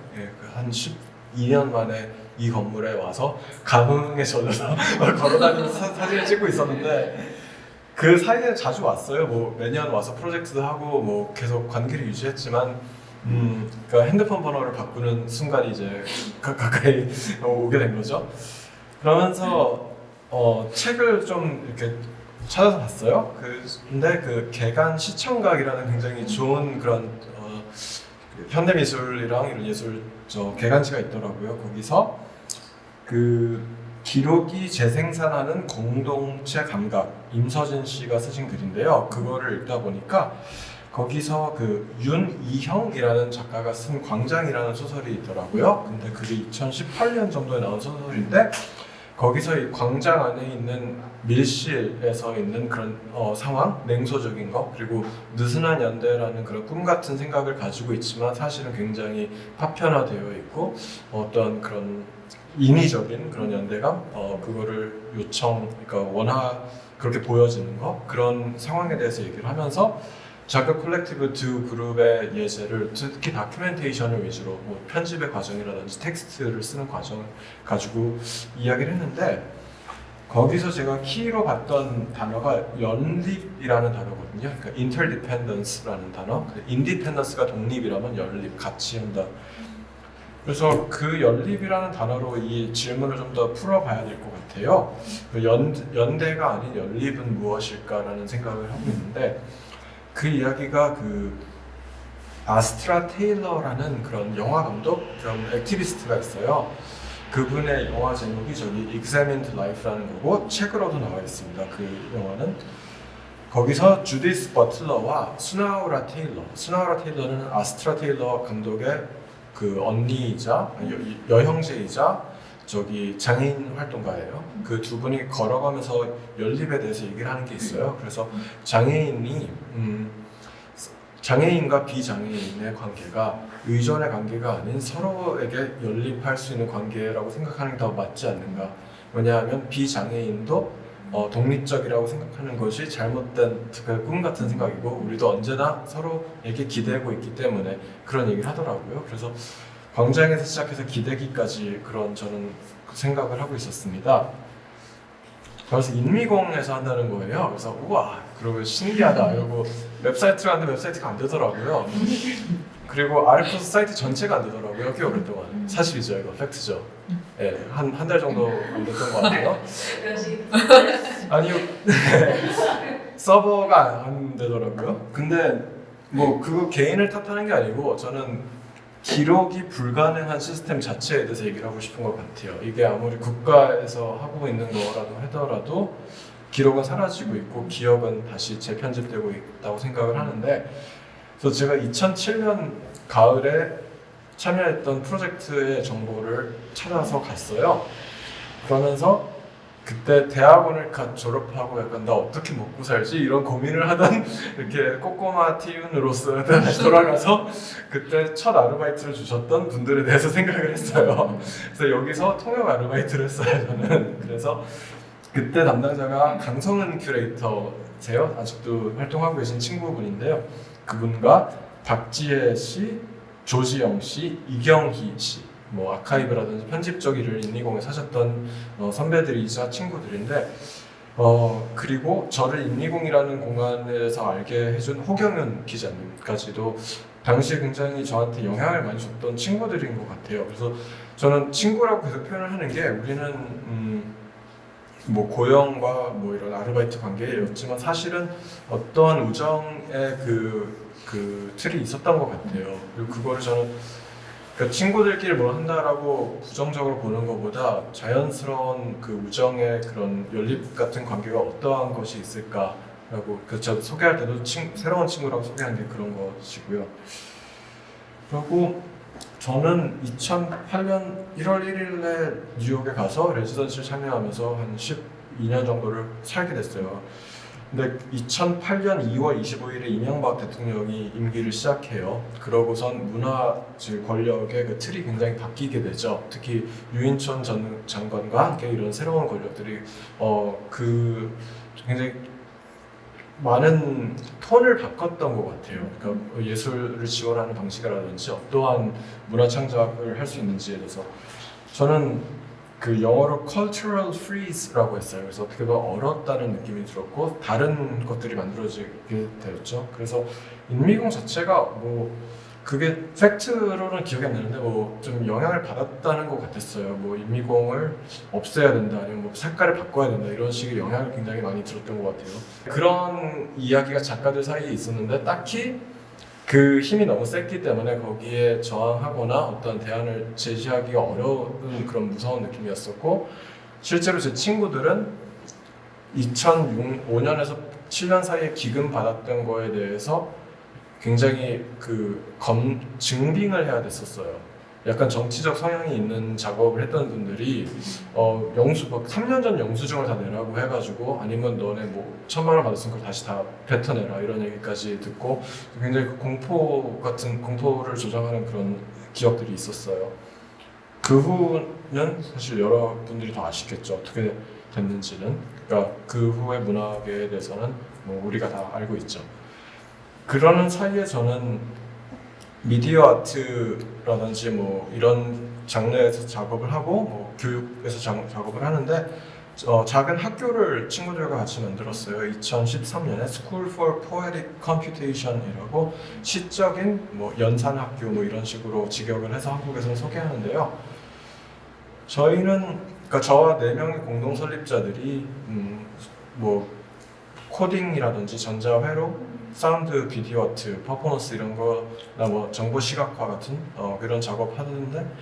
한 12년 만에 이 건물에 와서 감흥에 젖어서 걸어다니면서 사진을 찍고 있었는데 그 사이에 자주 왔어요. 매년 와서 프로젝트도 하고 계속 관계를 유지했지만 그 핸드폰 번호를 바꾸는 순간이 이제 가까이 오게 된 거죠. 그러면서 책을 좀 이렇게 찾아서 봤어요. 근데 그 개간 시청각이라는 굉장히 좋은 그런 현대미술이랑 이런 예술 개간지가 있더라고요. 거기서 그 기록이 재생산하는 공동체 감각 임서진 씨가 쓰신 글인데요. 그거를 읽다 보니까 거기서 그 윤이형이라는 작가가 쓴 광장이라는 소설이 있더라고요. 근데 그게 2018년 정도에 나온 소설인데 거기서 이 광장 안에 있는 밀실에서 있는 그런 상황, 냉소적인 거, 그리고 느슨한 연대라는 그런 꿈 같은 생각을 가지고 있지만 사실은 굉장히 파편화되어 있고 어떤 그런 인위적인 그런 연대감, 그거를 그러니까 그렇게 보여지는 거, 그런 상황에 대해서 얘기를 하면서 작가 콜렉티브 두 그룹의 예제를 특히 다큐멘테이션을 위주로 뭐 편집의 과정이라든지 텍스트를 쓰는 과정을 가지고 이야기를 했는데 거기서 제가 키로 봤던 단어가 연립이라는 단어거든요. 그러니까 interdependence라는 단어. independence가 독립이라면 연립, 같이 한다. 그래서 그 연립이라는 단어로 이 질문을 좀 더 풀어봐야 될 것 같아요. 연대가 아닌 연립은 무엇일까라는 생각을 하고 있는데 그 이야기가 그 아스트라 테일러라는 그런 영화 감독, 그런 액티비스트가 있어요. 그분의 영화 제목이 저기 Examined Life라는 거고 책으로도 나와 있습니다. 그 영화는 거기서 주디스 버틀러와 수나우라 테일러는 아스트라 테일러 감독의 그 언니이자 여형제이자 저기 장애인 활동가예요. 그 두 분이 걸어가면서 연립에 대해서 얘기를 하는 게 있어요. 그래서 장애인과 비장애인의 관계가 의존의 관계가 아닌 서로에게 연립할 수 있는 관계라고 생각하는 게 더 맞지 않는가. 왜냐하면 비장애인도 독립적이라고 생각하는 것이 잘못된 꿈 같은 생각이고 우리도 언제나 서로에게 기대고 있기 때문에 그런 얘기를 하더라고요. 그래서 광장에서 시작해서 기대기까지 그런 저는 그 생각을 하고 있었습니다. 그래서 인미공에서 한다는 거예요. 그래서 우와, 그러고 신기하다 이러고 웹사이트를 하는데 웹사이트가 안 되더라고요. 그리고 아르코스 사이트 전체가 안 되더라고요. 꽤 오랫동안. 사실이죠, 이거 팩트죠. 예, 한 달 정도 안 됐던 것 같아요. 아니요, 서버가 안 되더라고요. 근데 뭐 그거 개인을 탓하는 게 아니고 저는 기록이 불가능한 시스템 자체에 대해서 얘기를 하고 싶은 것 같아요. 이게 아무리 국가에서 하고 있는 거라도 하더라도 기록은 사라지고 있고 기억은 다시 재편집되고 있다고 생각을 하는데 그래서 제가 2007년 가을에 참여했던 프로젝트의 정보를 찾아서 갔어요. 그러면서 그때 대학원을 갓 졸업하고 약간 나 어떻게 먹고 살지 이런 고민을 하던 이렇게 꼬꼬마 티윤으로서 다시 돌아가서 그때 첫 아르바이트를 주셨던 분들에 대해서 생각을 했어요. 그래서 여기서 통역 아르바이트를 했어요 저는. 그래서 그때 담당자가 강성은 큐레이터세요. 아직도 활동하고 계신 친구분인데요. 그분과 박지혜 씨, 조지영 씨, 이경희 씨 뭐 아카이브라든지 편집적 일을 인미공에 사셨던 선배들이자 친구들인데 그리고 저를 인미공이라는 공간에서 알게 해준 호경윤 기자님까지도 당시에 굉장히 저한테 영향을 많이 줬던 친구들인 것 같아요. 그래서 저는 친구라고 계속 표현을 하는 게 우리는 뭐 고용과 뭐 이런 아르바이트 관계였지만 사실은 어떠한 우정의 그 틀이 있었던 것 같아요. 그리고 그거를 저는 그 친구들끼리 뭘 한다라고 부정적으로 보는 것보다 자연스러운 그 우정의 그런 연립 같은 관계가 어떠한 것이 있을까라고 저 소개할 때도 새로운 친구라고 소개한 게 그런 것이고요. 그리고 저는 2008년 1월 1일에 뉴욕에 가서 레지던시를 참여하면서 한 12년 정도를 살게 됐어요. 근데 2008년 2월 25일에 이명박 대통령이 임기를 시작해요. 그러고선 문화 권력의 그 틀이 굉장히 바뀌게 되죠. 특히 유인촌 전 장관과 함께 이런 새로운 권력들이 그 굉장히 많은 톤을 바꿨던 것 같아요. 그러니까 예술을 지원하는 방식이라든지 어떠한 문화 창작을 할 수 있는지에 대해서 저는 그 영어로 cultural freeze라고 했어요. 그래서 어떻게 보면 얼었다는 느낌이 들었고 다른 것들이 만들어지게 되었죠. 그래서 인미공 자체가 뭐 그게 팩트로는 기억이 안 나는데 뭐 좀 영향을 받았다는 것 같았어요. 뭐 인미공을 없애야 된다 아니면 뭐 색깔을 바꿔야 된다 이런 식의 영향을 굉장히 많이 들었던 것 같아요. 그런 이야기가 작가들 사이에 있었는데 딱히 그 힘이 너무 셌기 때문에 거기에 저항하거나 어떤 대안을 제시하기가 어려운 그런 무서운 느낌이었었고 실제로 제 친구들은 2005년에서 7년 사이에 기금 받았던 거에 대해서 굉장히 증빙을 해야 됐었어요. 약간 정치적 성향이 있는 작업을 했던 분들이 영수 막 3년 전 영수증을 다 내라고 해가지고 아니면 너네 뭐 1,000만 원 받았으면 그걸 다시 다 뱉어내라 이런 얘기까지 듣고 굉장히 공포를 조장하는 그런 기억들이 있었어요. 그 후는 사실 여러분들이 더 아시겠죠. 어떻게 됐는지는. 그러니까 그 후의 문학에 대해서는 뭐 우리가 다 알고 있죠. 그러는 사이에 저는 미디어 아트라든지 뭐 이런 장르에서 작업을 하고 뭐 교육에서 작업을 하는데 작은 학교를 친구들과 같이 만들었어요. 2013년에 School for Poetic Computation이라고 시적인 뭐 연산학교 뭐 이런 식으로 직역을 해서 한국에서 소개하는데요. 저희는 그러니까 저와 4명의 공동 설립자들이 뭐 코딩이라든지 전자회로 사운드, 비디오 아트, 퍼포먼스 이런 거나 뭐 정보 시각화 같은 그런 작업 하는데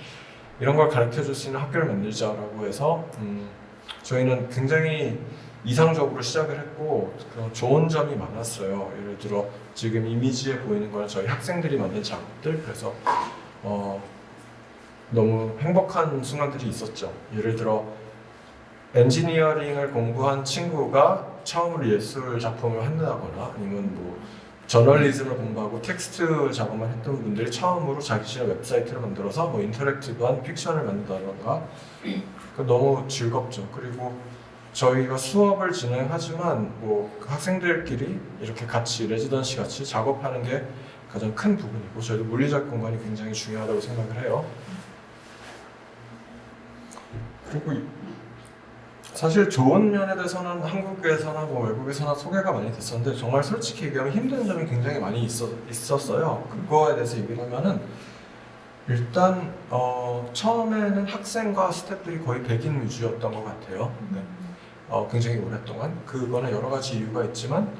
이런 걸 가르쳐 줄 수 있는 학교를 만들자라고 해서 저희는 굉장히 이상적으로 시작을 했고 좋은 점이 많았어요. 예를 들어 지금 이미지에 보이는 거는 저희 학생들이 만든 작업들. 그래서 너무 행복한 순간들이 있었죠. 예를 들어 엔지니어링을 공부한 친구가 처음으로 예술 작품을 한다거나 아니면 뭐 저널리즘을 공부하고 텍스트 작업만 했던 분들이 처음으로 자기의 웹사이트를 만들어서 뭐 인터랙티브한 픽션을 만든다던가 너무 즐겁죠. 그리고 저희가 수업을 진행하지만 뭐 학생들끼리 이렇게 같이 레지던시 같이 작업하는 게 가장 큰 부분이고 저희도 물리적 공간이 굉장히 중요하다고 생각을 해요. 그리고 사실 좋은 면에 대해서는 한국에서나 뭐 외국에서나 소개가 많이 됐었는데 정말 솔직히 얘기하면 힘든 점이 굉장히 많이 있었어요. 그거에 대해서 얘기를 하면은 일단 처음에는 학생과 스태프들이 거의 백인 위주였던 것 같아요. 네. 굉장히 오랫동안 그거는 여러 가지 이유가 있지만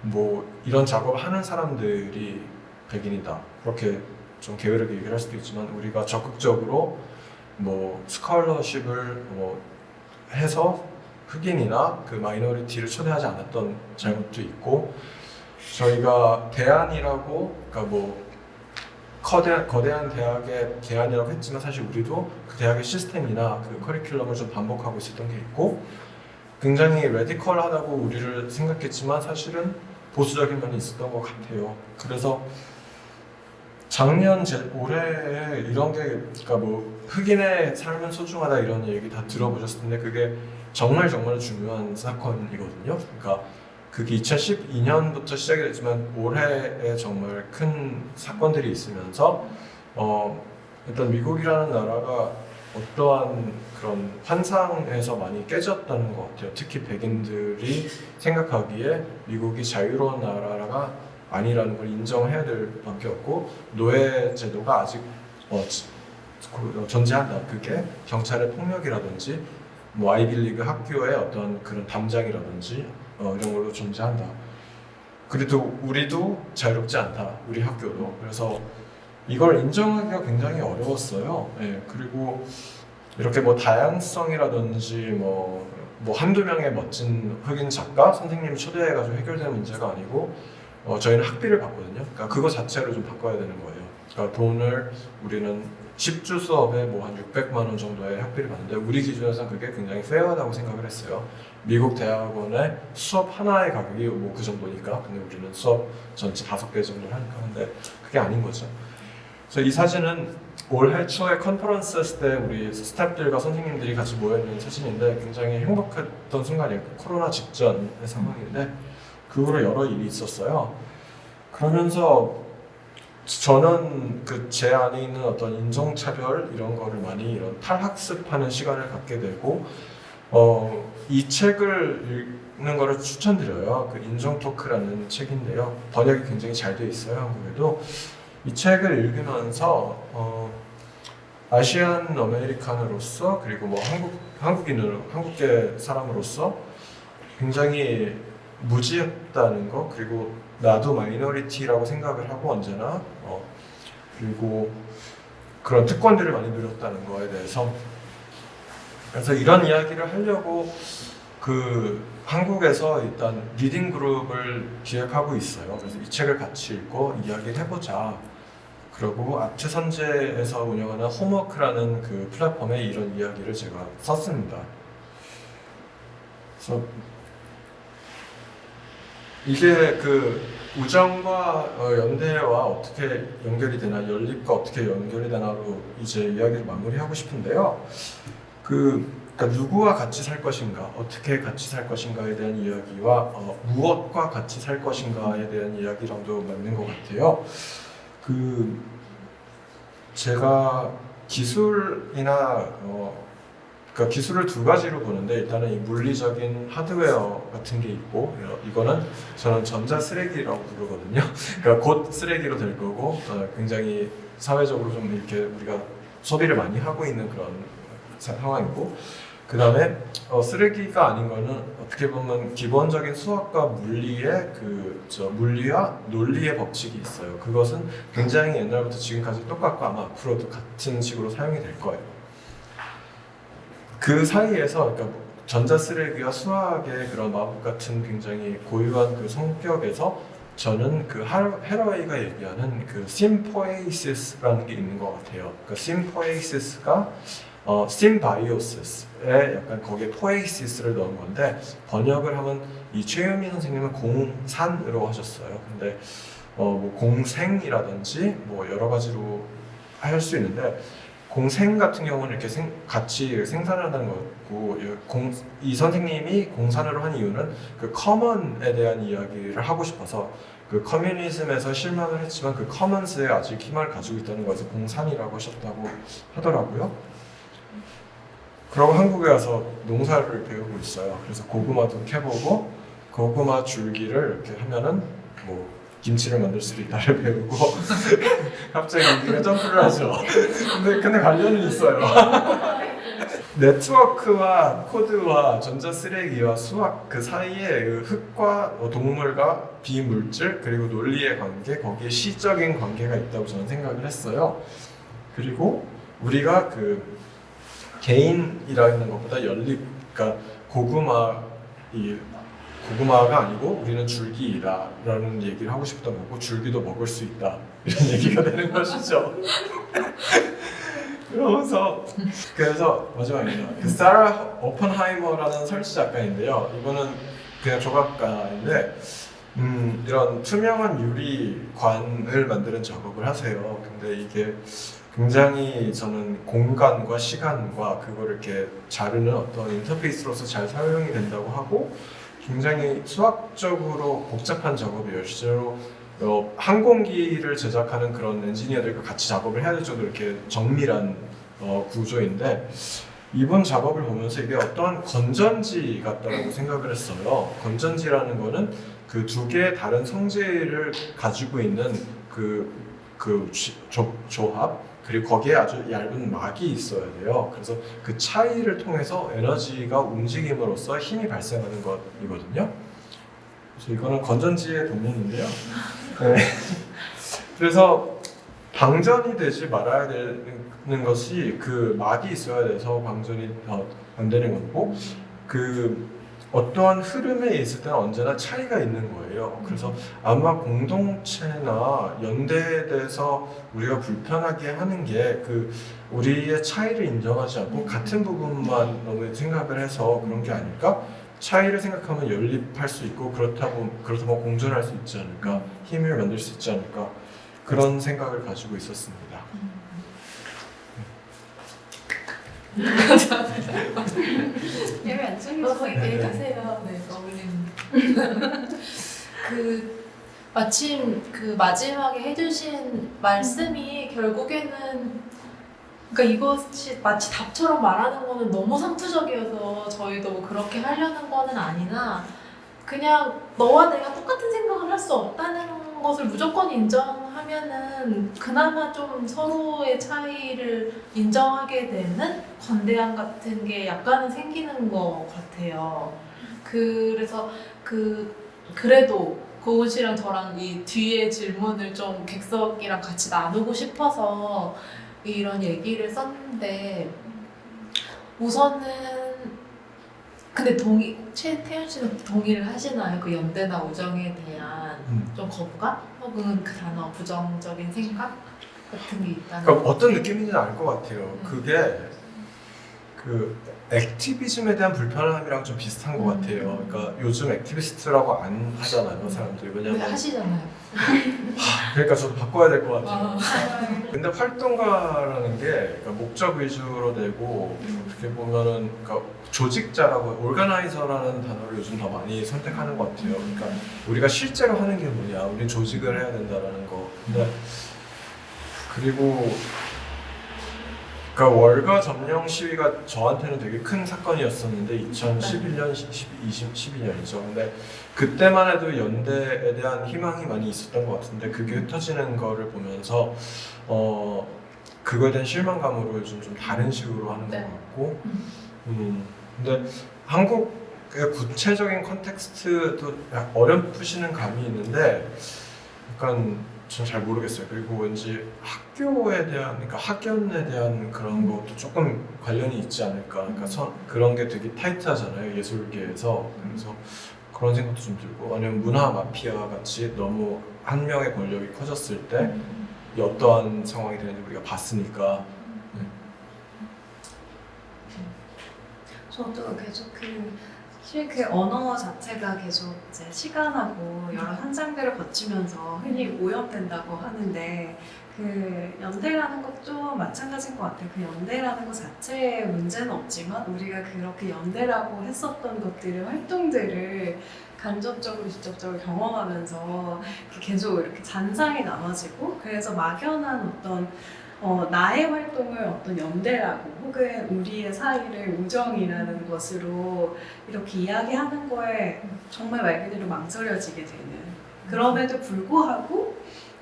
뭐 이런 작업을 하는 사람들이 백인이다 그렇게 좀 게으르게 얘기를 할 수도 있지만 우리가 적극적으로 뭐 스컬러십을 뭐 해서 흑인이나 그 마이너리티를 초대하지 않았던 잘못도 있고 저희가 대안이라고 그러니까 뭐 거대한 대학의 대안이라고 했지만 사실 우리도 그 대학의 시스템이나 그 커리큘럼을 좀 반복하고 있었던 게 있고 굉장히 레디컬하다고 우리를 생각했지만 사실은 보수적인 면이 있었던 것 같아요. 그래서 작년 올해에 이런 게 그러니까 뭐 흑인의 삶은 소중하다 이런 얘기 다 들어보셨을 텐데 그게 정말 중요한 사건이거든요. 그러니까 그게 2012년부터 시작이 됐지만 올해에 정말 큰 사건들이 있으면서 일단 미국이라는 나라가 어떠한 그런 환상에서 많이 깨졌다는 것 같아요. 특히 백인들이 생각하기에 미국이 자유로운 나라가 아니라는 걸 인정해야 될 밖에 없고 노예 제도가 아직 존재한다. 그게 경찰의 폭력이라든지 뭐 아이빌리그 학교의 어떤 그런 담장이라든지 이런 걸로 존재한다. 그래도 우리도 자유롭지 않다. 우리 학교도. 그래서 이걸 인정하기가 굉장히 어려웠어요. 예, 그리고 이렇게 뭐 다양성이라든지 뭐 한두 명의 멋진 흑인 작가, 선생님 초대해가지고 해결되는 문제가 아니고 저희는 학비를 받거든요. 그러니까 그거 자체로 좀 바꿔야 되는 거예요. 그러니까 돈을 우리는 10주 수업에 뭐 한 600만 원 정도의 학비를 받는데 우리 기준에서는 그게 굉장히 페어하다고 생각을 했어요. 미국 대학원의 수업 하나의 가격이 뭐 그 정도니까 근데 우리는 수업 전체 5개 정도를 하니까 근데 그게 아닌 거죠. 그래서 이 사진은 올해 초에 컨퍼런스 했을 때 우리 스태프들과 선생님들이 같이 모여있는 사진인데 굉장히 행복했던 순간이에요. 코로나 직전의 상황인데 그 후로 여러 일이 있었어요. 그러면서 저는 그 제 안에 있는 어떤 인종차별 이런 거를 많이 이런 탈학습하는 시간을 갖게 되고 이 책을 읽는 거를 추천드려요. 그 인종 토크라는 책인데요. 번역이 굉장히 잘 돼 있어요. 한국에도. 이 책을 읽으면서 아시안 아메리칸으로서 그리고 뭐 한국계 사람으로서 굉장히 무지했다는 거 그리고 나도 마이너리티라고 생각을 하고 언제나 그리고 그런 특권들을 많이 누렸다는 거에 대해서 그래서 이런 이야기를 하려고 그 한국에서 일단 리딩 그룹을 기획하고 있어요. 그래서 이 책을 같이 읽고 이야기를 해보자. 그리고 아트 선재에서 운영하는 홈워크라는 그 플랫폼에 이런 이야기를 제가 썼습니다. 그래서 이게 그 우정과 연대와 어떻게 연결이 되나, 연립과 어떻게 연결이 되나로 이제 이야기를 마무리하고 싶은데요. 그러니까 누구와 같이 살 것인가, 어떻게 같이 살 것인가에 대한 이야기와 무엇과 같이 살 것인가에 대한 이야기랑도 맞는 것 같아요. 제가 기술이나 그러니까 기술을 두 가지로 보는데, 일단은 이 물리적인 하드웨어 같은 게 있고, 이거는 저는 전자 쓰레기라고 부르거든요. 그러니까 곧 쓰레기로 될 거고, 굉장히 사회적으로 좀 이렇게 우리가 소비를 많이 하고 있는 그런 상황이고, 그 다음에 쓰레기가 아닌 거는 어떻게 보면 기본적인 수학과 물리의 물리와 논리의 법칙이 있어요. 그것은 굉장히 옛날부터 지금까지 똑같고 아마 앞으로도 같은 식으로 사용이 될 거예요. 그 사이에서, 그러니까 전자 쓰레기와 수학의 그런 마법 같은 굉장히 고유한 그 성격에서 저는 그 헤러웨이가 얘기하는 그 심포에이시스라는 게 있는 것 같아요. 그 심포에이시스가 심바이오시스에 약간 거기에 포에이시스를 넣은 건데, 번역을 하면 이 최유미 선생님은 공산으로 하셨어요. 근데 뭐 공생이라든지 뭐 여러 가지로 할 수 있는데, 공생 같은 경우는 이렇게 같이 생산하는 거고, 이 선생님이 공산으로 한 이유는 그 커먼에 대한 이야기를 하고 싶어서, 그 커뮤니즘에서 실망을 했지만 그 커먼스에 아직 희망을 가지고 있다는 거에서 공산이라고 하셨다고 하더라고요. 그러고 한국에 와서 농사를 배우고 있어요. 그래서 고구마도 캐보고, 고구마 줄기를 이렇게 하면은 뭐 김치를 만들 수도 있다를 배우고 갑자기 여기가 점프를 하죠. 근데 관련은 있어요. 네트워크와 코드와 전자 쓰레기와 수학 그 사이에 그 흙과 동물과 비물질 그리고 논리의 관계, 거기에 시적인 관계가 있다고 저는 생각을 했어요. 그리고 우리가 그 개인이라는 것보다 연립, 그러니까 고구마가 아니고 우리는 줄기이다라는 얘기를 하고 싶던 거고, 줄기도 먹을 수 있다 이런 얘기가 되는 것이죠. 그래서 마지막입니다. 그 사라 오펜하이머라는 설치 작가인데요. 이거는 그냥 조각가인데 이런 투명한 유리관을 만드는 작업을 하세요. 근데 이게 굉장히 저는 공간과 시간과 그거를 이렇게 자르는 어떤 인터페이스로서 잘 사용이 된다고 하고, 굉장히 수학적으로 복잡한 작업이에요. 실제로 항공기를 제작하는 그런 엔지니어들과 같이 작업을 해야 될 정도로 이렇게 정밀한 구조인데, 이번 작업을 보면서 이게 어떠한 건전지 같다고 생각을 했어요. 건전지라는 거는 그 두 개의 다른 성질을 가지고 있는 조합, 그리고 거기에 아주 얇은 막이 있어야 돼요. 그래서 그 차이를 통해서 에너지가 움직임으로써 힘이 발생하는 것이거든요. 그래서 이거는 건전지의 동문인데요. 네. 그래서 방전이 되지 말아야 되는 것이 그 막이 있어야 돼서 방전이 안 되는 거고, 어떠한 흐름에 있을 때는 언제나 차이가 있는 거예요. 그래서 아마 공동체나 연대에 대해서 우리가 불편하게 하는 게 우리의 차이를 인정하지 않고 같은 부분만 너무 생각을 해서 그런 게 아닐까? 차이를 생각하면 연립할 수 있고, 그렇다고 공존할 수 있지 않을까? 힘을 만들 수 있지 않을까? 그런 생각을 가지고 있었습니다. 예외 안 얘기하세요. 네, 어울리는. 마침 마지막에 해주신 말씀이 결국에는, 그러니까 이것이 마치 답처럼 말하는 거는 너무 상투적이어서 저희도 그렇게 하려는 거는 아니나, 그냥 너와 내가 똑같은 생각을 할 수 없다는 것을 무조건 인정하면은 그나마 좀 서로의 차이를 인정하게 되는 관대함 같은 게 약간은 생기는 것 같아요. 그래서 그래도 고은 씨랑 저랑 이 뒤에 질문을 좀 객석이랑 같이 나누고 싶어서 이런 얘기를 썼는데, 우선은 근데 최태현 씨는 동의를 하시나요? 그 연대나 우정에 대한 좀 거부감? 혹은 그 단어 부정적인 생각? 같은 게 있다는 그러니까 어떤 느낌인지는 알 것 같아요. 그게 그 액티비즘에 대한 불편함이랑 좀 비슷한 것 같아요. 그러니까 요즘 액티비스트라고 안 하잖아요, 사람들이. 왜 왜냐면 하시잖아요. 그러니까 저도 바꿔야 될 것 같아요. 아. 근데 활동가라는 게 그러니까 목적 위주로 되고 어떻게 보면은 그러니까 조직자라고 오르가나이저라는 단어를 요즘 더 많이 선택하는 것 같아요. 그러니까 우리가 실제로 하는 게 뭐냐, 우리 조직을 해야 된다라는 거. 근데 그리고 그러니까 월가 점령 시위가 저한테는 되게 큰 사건이었었는데 2011년, 12년이죠. 근데 그때만 해도 연대에 대한 희망이 많이 있었던 것 같은데 그게 흩어지는 거를 보면서 그거에 대한 실망감으로 요즘 좀 다른 식으로 하는 것 네. 같고 근데 한국의 구체적인 컨텍스트도 약간 어렴풋이는 감이 있는데 약간 전 잘 모르겠어요. 그리고 왠지 학교에 대한, 그러니까 학연에 대한 그런 것도 조금 관련이 있지 않을까. 그러니까 그런 게 되게 타이트하잖아요, 예술계에서. 그래서 그런 생각도 좀 들고, 아니면 문화 마피아 같이 너무 한 명의 권력이 커졌을 때 어떠한 상황이 되는지 우리가 봤으니까. 저도 계속 사실 그 언어 자체가 계속 이제 시간하고 여러 현상들을 거치면서 흔히 오염된다고 하는데 그 연대라는 것도 마찬가지인 것 같아요. 그 연대라는 것 자체에 문제는 없지만 우리가 그렇게 연대라고 했었던 것들의 활동들을 간접적으로 직접적으로 경험하면서 계속 이렇게 잔상이 남아지고 그래서 막연한 어떤 나의 활동을 어떤 연대라고 혹은 우리의 사이를 우정이라는 것으로 이렇게 이야기하는 거에 정말 말 그대로 망설여지게 되는 그럼에도 불구하고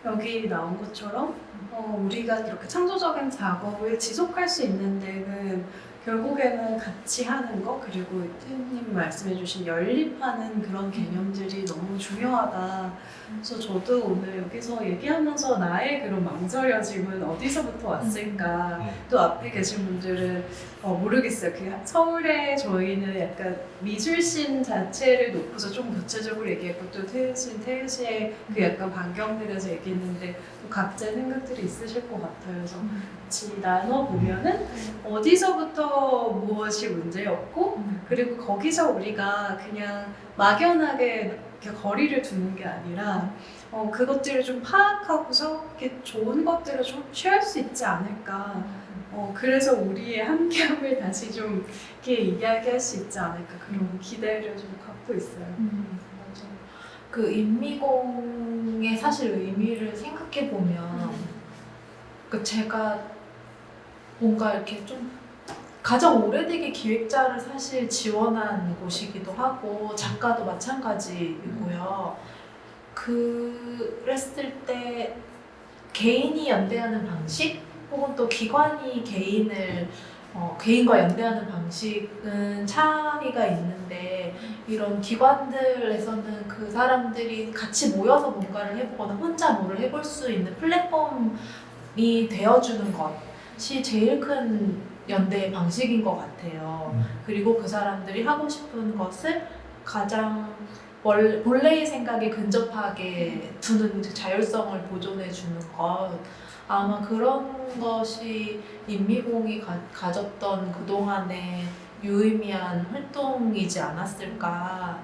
여기 나온 것처럼 우리가 이렇게 창조적인 작업을 지속할 수 있는 데는 결국에는 같이 하는 거 그리고 태우님 말씀해주신 연립하는 그런 개념들이 너무 중요하다. 그래서 저도 오늘 여기서 얘기하면서 나의 그런 망설여짐은 어디서부터 왔을까. 또 앞에 계신 분들은 모르겠어요. 그 서울에 저희는 약간 미술씬 자체를 놓고서 좀 구체적으로 얘기했고 또 태우 씨의 그 약간 반경들에서 얘기했는데 또 각자의 생각들이 있으실 것 같아요. 그래서 같이 나눠보면은 어디서부터 무엇이 문제였고 그리고 거기서 우리가 그냥 막연하게 이렇게 거리를 두는 게 아니라 그것들을 좀 파악하고서 이렇게 좋은 것들을 좀 취할 수 있지 않을까. 그래서 우리의 함께함을 다시 좀 이렇게 이야기할 수 있지 않을까 그런 기대를 좀 갖고 있어요. 맞아. 그 인미공의 사실 의미를 생각해 보면 그 제가 뭔가 이렇게 좀 가장 오래되게 기획자를 사실 지원한 곳이기도 하고 작가도 마찬가지이고요. 그랬을 때 개인이 연대하는 방식 혹은 또 기관이 개인과 연대하는 방식은 차이가 있는데 이런 기관들에서는 그 사람들이 같이 모여서 뭔가를 해보거나 혼자 뭐를 해볼 수 있는 플랫폼이 되어주는 것이 제일 큰 연대의 방식인 것 같아요. 그리고 그 사람들이 하고 싶은 것을 가장 본래의 생각에 근접하게 두는 자율성을 보존해 주는 것. 아마 그런 것이 인미공이 가졌던 그동안의 유의미한 활동이지 않았을까.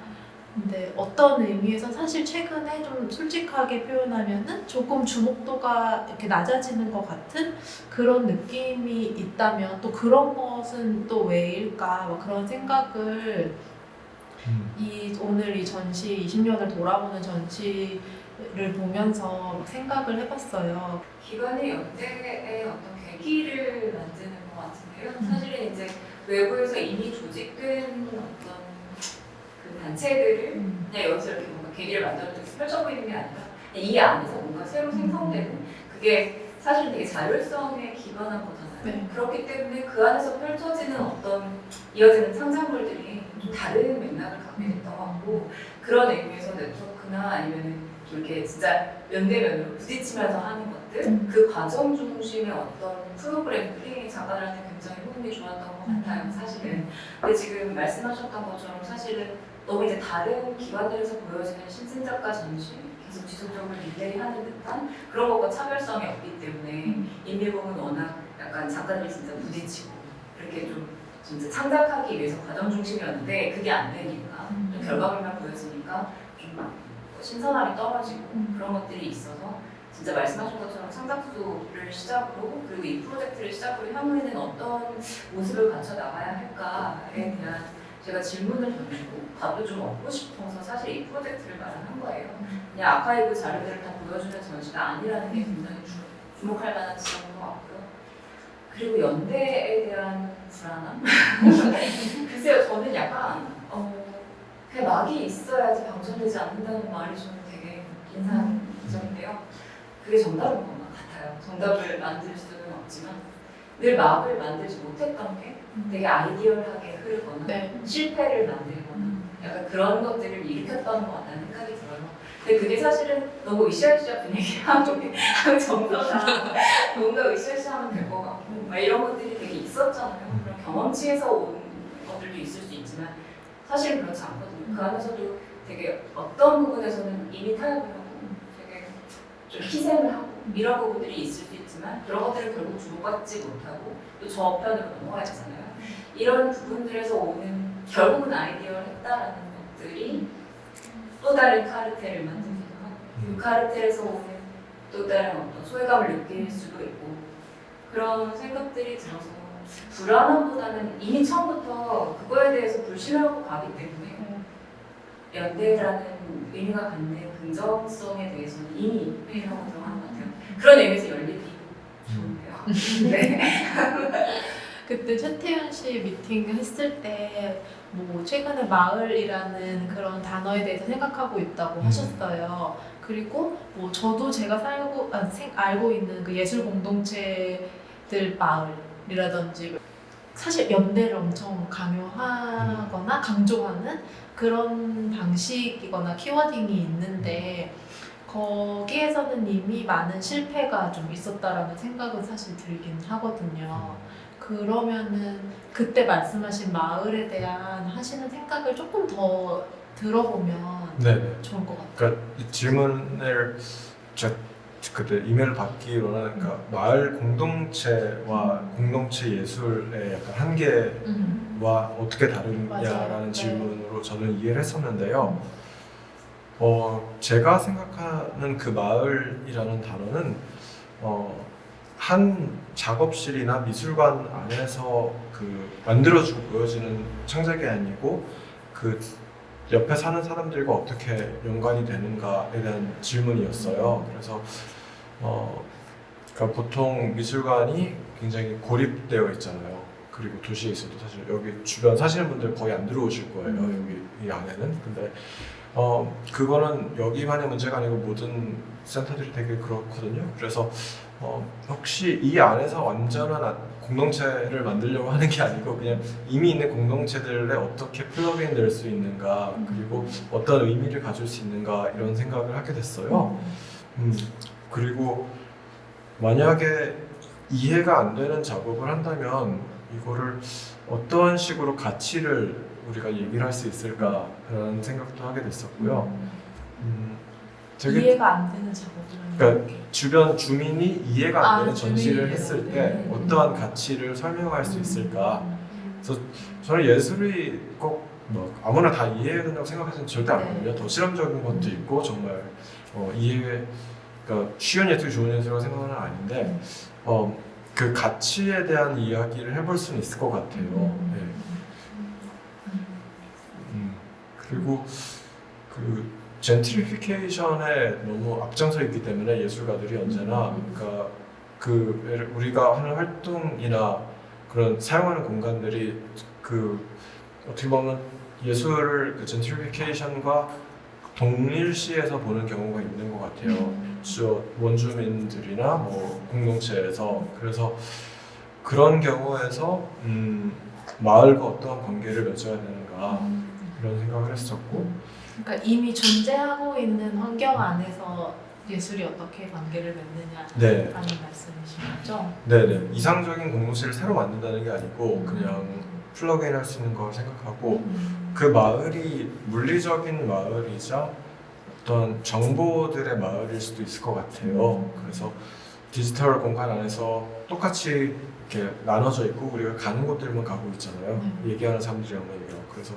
근데 어떤 의미에서 사실 최근에 좀 솔직하게 표현하면은 조금 주목도가 이렇게 낮아지는 것 같은 그런 느낌이 있다면 또 그런 것은 또 왜일까 막 그런 생각을 오늘 이 전시 20년을 돌아보는 전시를 보면서 막 생각을 해봤어요. 기관의 연대의 어떤 계기를 만드는 것 같은데요. 사실은 이제 외부에서 이미 조직된 어떤 그 단체들을 그냥 여기서 이렇게 뭔가 계기를 만들어서 펼쳐 보이는 게 아니라 이 안에서 뭔가 새로 생성되는 그게 사실 되게 자율성에 기반한 거잖아요. 네. 그렇기 때문에 그 안에서 펼쳐지는 어떤 이어지는 창작물들이 좀 다른 맥락을 갖게 됐던 것 같고 그런 의미에서 네트워크나 아니면은 이렇게 진짜 면대면으로 부딪히면서 하는 것들 그 과정 중심의 어떤 프로그램들이 작가들한테 굉장히 호응이 좋았던 것 같아요. 사실은. 근데 지금 말씀하셨던 것처럼 사실은 너무 이제 다른 기관들에서 보여지는 신생작가 전시 계속 지속적으로 릴레이하는 듯한 그런 것과 차별성이 없기 때문에 인미공은 워낙 약간 작가들이 진짜 부딪히고 이렇게 좀 진짜 창작하기 위해서 과정 중심이었는데 그게 안 되니까 좀 결과물만 보여지니까 좀 신선함이 떨어지고 그런 것들이 있어서 진짜 말씀하신 것처럼 창작수를 시작으로 그리고 이 프로젝트를 시작으로 향후에는 어떤 모습을 갖춰 나가야 할까에 대한 제가 질문을 던지고 답도 좀 얻고 싶어서 사실 이 프로젝트를 마련한 거예요. 그냥 아카이브 자료들을 다 보여주는 전시가 아니라는 게 굉장히 주목할 만한 지점인 것 같고요. 그리고 연대에 대한 불안함? 글쎄요, 저는 약간 그냥 막이 있어야지 방전되지 않는다는 말이 저는 되게 인상적인데요. 그게 정답인 것 같아요. 정답을 만들 수는 없지만 늘 막을 만들지 못했던 게 되게 아이디얼하게 흐르거나 네. 실패를 만들거나 약간 그런 것들을 일으켰던 것 같다는 생각이 들어요. 근데 그게 사실은 너무 으쌰으쌰 분위기랑 정서나 뭔가 으쌰으쌰하면 될 것 같고 막 이런 것들이 되게 있었잖아요. 그런 경험치에서 온 것들도 있을 수 있지만 사실은 그렇지 않거든요. 그 안에서도 되게 어떤 부분에서는 이미 타협을 하고 되게 좀 희생을 하고 이런 부분들이 있을 수 있지만 그런 것들을 결국 주목받지 못하고 또 저편으로 넘어가야 되잖아요. 이런 부분들에서 오는 결국은 아이디어했다라는 것들이 또 다른 카르텔을 만들기도 하고 그 카르텔에서 오는 또 다른 어떤 소외감을 느낄 수도 있고 그런 생각들이 들어서 불안함보다는 이미 처음부터 그거에 대해서 불신하고 가기 때문에 연대라는 의미가 갖는 긍정성에 대해서는 이미 회의하고 들어가는 것 같아요. 그런 의미에서 연립이 좋은데요. 네. 그때 최태현 씨 미팅 했을 때 뭐 최근에 마을이라는 그런 단어에 대해서 생각하고 있다고 하셨어요. 그리고 뭐 저도 제가 알고 있는 그 예술 공동체들 마을이라든지 사실 연대를 엄청 강요하거나 강조하는 그런 방식이거나 키워딩이 있는데 거기에서는 이미 많은 실패가 좀 있었다라는 생각은 사실 들긴 하거든요. 그러면은 그때 말씀하신 마을에 대한 하시는 생각을 조금 더 들어보면 네네. 좋을 것 같아요. 그러니까 이 질문을 제가 그때 이메일 받기로는 그러니까 마을 공동체와 공동체 예술의 약간 한계와 어떻게 다르냐라는 맞아요. 네. 질문으로 저는 이해를 했었는데요. 제가 생각하는 그 마을이라는 단어는 한 작업실이나 미술관 안에서 그 만들어지고 보여지는 창작이 아니고 그 옆에 사는 사람들과 어떻게 연관이 되는가에 대한 질문이었어요. 그래서 그러니까 보통 미술관이 굉장히 고립되어 있잖아요. 그리고 도시에 있어도 사실 여기 주변 사시는 분들 거의 안 들어오실 거예요. 여기 이 안에는. 근데 그거는 여기만의 문제가 아니고 모든 센터들이 되게 그렇거든요. 그래서 혹시 이 안에서 완전한 공동체를 만들려고 하는 게 아니고 그냥 이미 있는 공동체들에 어떻게 플러그인 될 수 있는가 그리고 어떤 의미를 가질 수 있는가 이런 생각을 하게 됐어요. 그리고 만약에 이해가 안 되는 작업을 한다면 이거를 어떤 식으로 가치를 우리가 얘기를 할 수 있을까라는 생각도 하게 됐었고요. 되게 이해가 안 되는 작업을 그러니까 주변 주민이 이해가 안 되는 전시를 주민이요. 했을 때 네. 어떠한 가치를 설명할 수 있을까? 그래서 저는 예술이 꼭 뭐 아무나 다 이해해야 된다고 생각하지는 절대 않거든요. 더 실험적인 것도 있고 정말 그러니까 쉬운 예술이 좋은 예술이라고 생각은 아닌데 그 가치에 대한 이야기를 해볼 수는 있을 것 같아요. 네. 그리고 그 젠트리피케이션에 너무 앞장서 있기 때문에 예술가들이 언제나 그러니까 우리가 하는 활동이나 그런 사용하는 공간들이 그 어떻게 보면 예술을 그 젠트리피케이션과 동일시해서 보는 경우가 있는 것 같아요. 원주민들이나 뭐 공동체에서 그래서 그런 경우에서 마을과 어떠한 관계를 맺어야 되는가 이런 생각을 했었고. 그러니까 이미 존재하고 있는 환경 안에서 예술이 어떻게 관계를 맺느냐라는 네. 말씀이신 거죠? 네네. 이상적인 공동체를 새로 만든다는 게 아니고 그냥 플러그인 할 수 있는 걸 생각하고 그 마을이 물리적인 마을이자 어떤 정보들의 마을일 수도 있을 것 같아요. 그래서 디지털 공간 안에서 똑같이 이렇게 나눠져 있고 우리가 가는 곳들만 가고 있잖아요. 얘기하는 사람들이랑만 얘기하고 그래서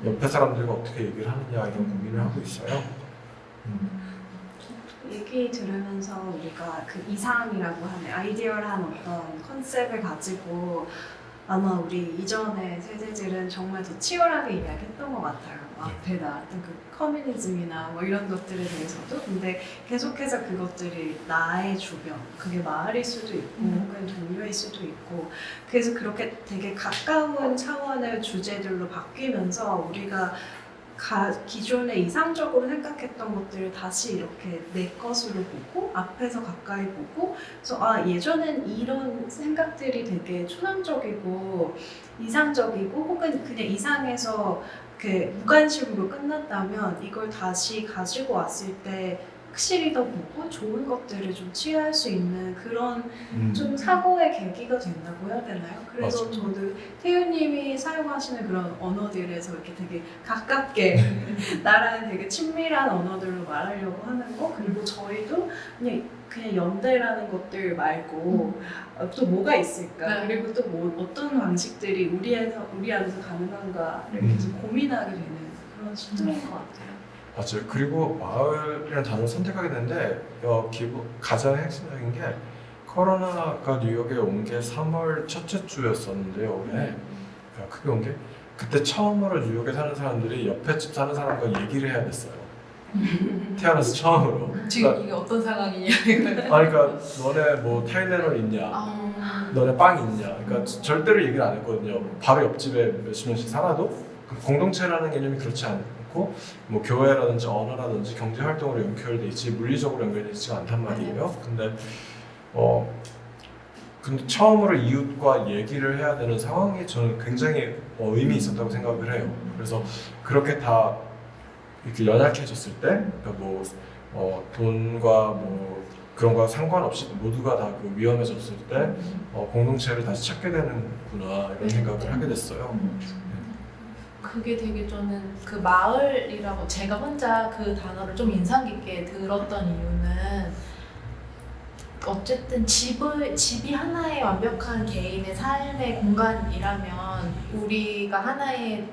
옆에 사람들과 어떻게 얘기를 하느냐 이런 고민을 하고 있어요. 얘기 들으면서 우리가 그 이상이라고 하는 아이디어한 어떤 컨셉을 가지고 아마 우리 이전의 세대들은 정말 더 치열하게 이야기했던 것 같아요. 앞에 나왔던 그 커뮤니즘이나 뭐 이런 것들에 대해서도. 근데 계속해서 그것들이 나의 주변, 그게 마을일 수도 있고 혹은 동료일 수도 있고 그래서 그렇게 되게 가까운 차원의 주제들로 바뀌면서 우리가 기존에 이상적으로 생각했던 것들을 다시 이렇게 내 것으로 보고 앞에서 가까이 보고 그래서 예전엔 이런 생각들이 되게 초상적이고 이상적이고 혹은 그냥 이상해서 그 무관심으로 끝났다면 이걸 다시 가지고 왔을 때 확실히 더 보고 좋은 것들을 좀 취할 수 있는 그런 좀 사고의 계기가 된다고 해야 되나요? 그래서 맞아. 저도 태우님이 사용하시는 그런 언어들에서 이렇게 되게 가깝게 나랑 되게 친밀한 언어들로 말하려고 하는 거 그리고 저희도 그냥 연대라는 것들 말고 또 뭐가 있을까 네. 그리고 또 뭐 어떤 방식들이 우리 안에서 가능한가를 계속 고민하게 되는 그런 시점인 것 같아요. 맞아요. 그리고 마을이라는 단어를 선택하게 됐는데 가장 핵심적인 게 코로나가 뉴욕에 온 게 3월 첫째 주였었는데요. 올해 크게 온 게 그때 처음으로 뉴욕에 사는 사람들이 옆에 집 사는 사람과 얘기를 해야 됐어요. 태어나서 처음으로. 지금 이게 어떤 상황이냐 이거예요. 그러니까 너네 뭐 타일레놀 있냐? 너네 빵 있냐? 그러니까 절대로 얘기를 안 했거든요. 바로 옆집에 몇십 년씩 살아도 공동체라는 개념이 그렇지 않고 뭐 교회라든지 언어라든지 경제 활동으로 연결돼 있지 물리적으로 연결돼 있지가 않단 말이에요. 근데 처음으로 이웃과 얘기를 해야 되는 상황이 저는 굉장히 의미 있었다고 생각을 해요. 그래서 그렇게 다 이렇게 연약해졌을 때, 그러니까 돈과 뭐 그런 거와 상관없이 모두가 다 그 위험해졌을 때 공동체를 다시 찾게 되는구나 이런 생각을 하게 됐어요. 그게 되게 저는 그 마을이라고 제가 혼자 그 단어를 좀 인상 깊게 들었던 이유는 어쨌든 집이 하나의 완벽한 개인의 삶의 공간이라면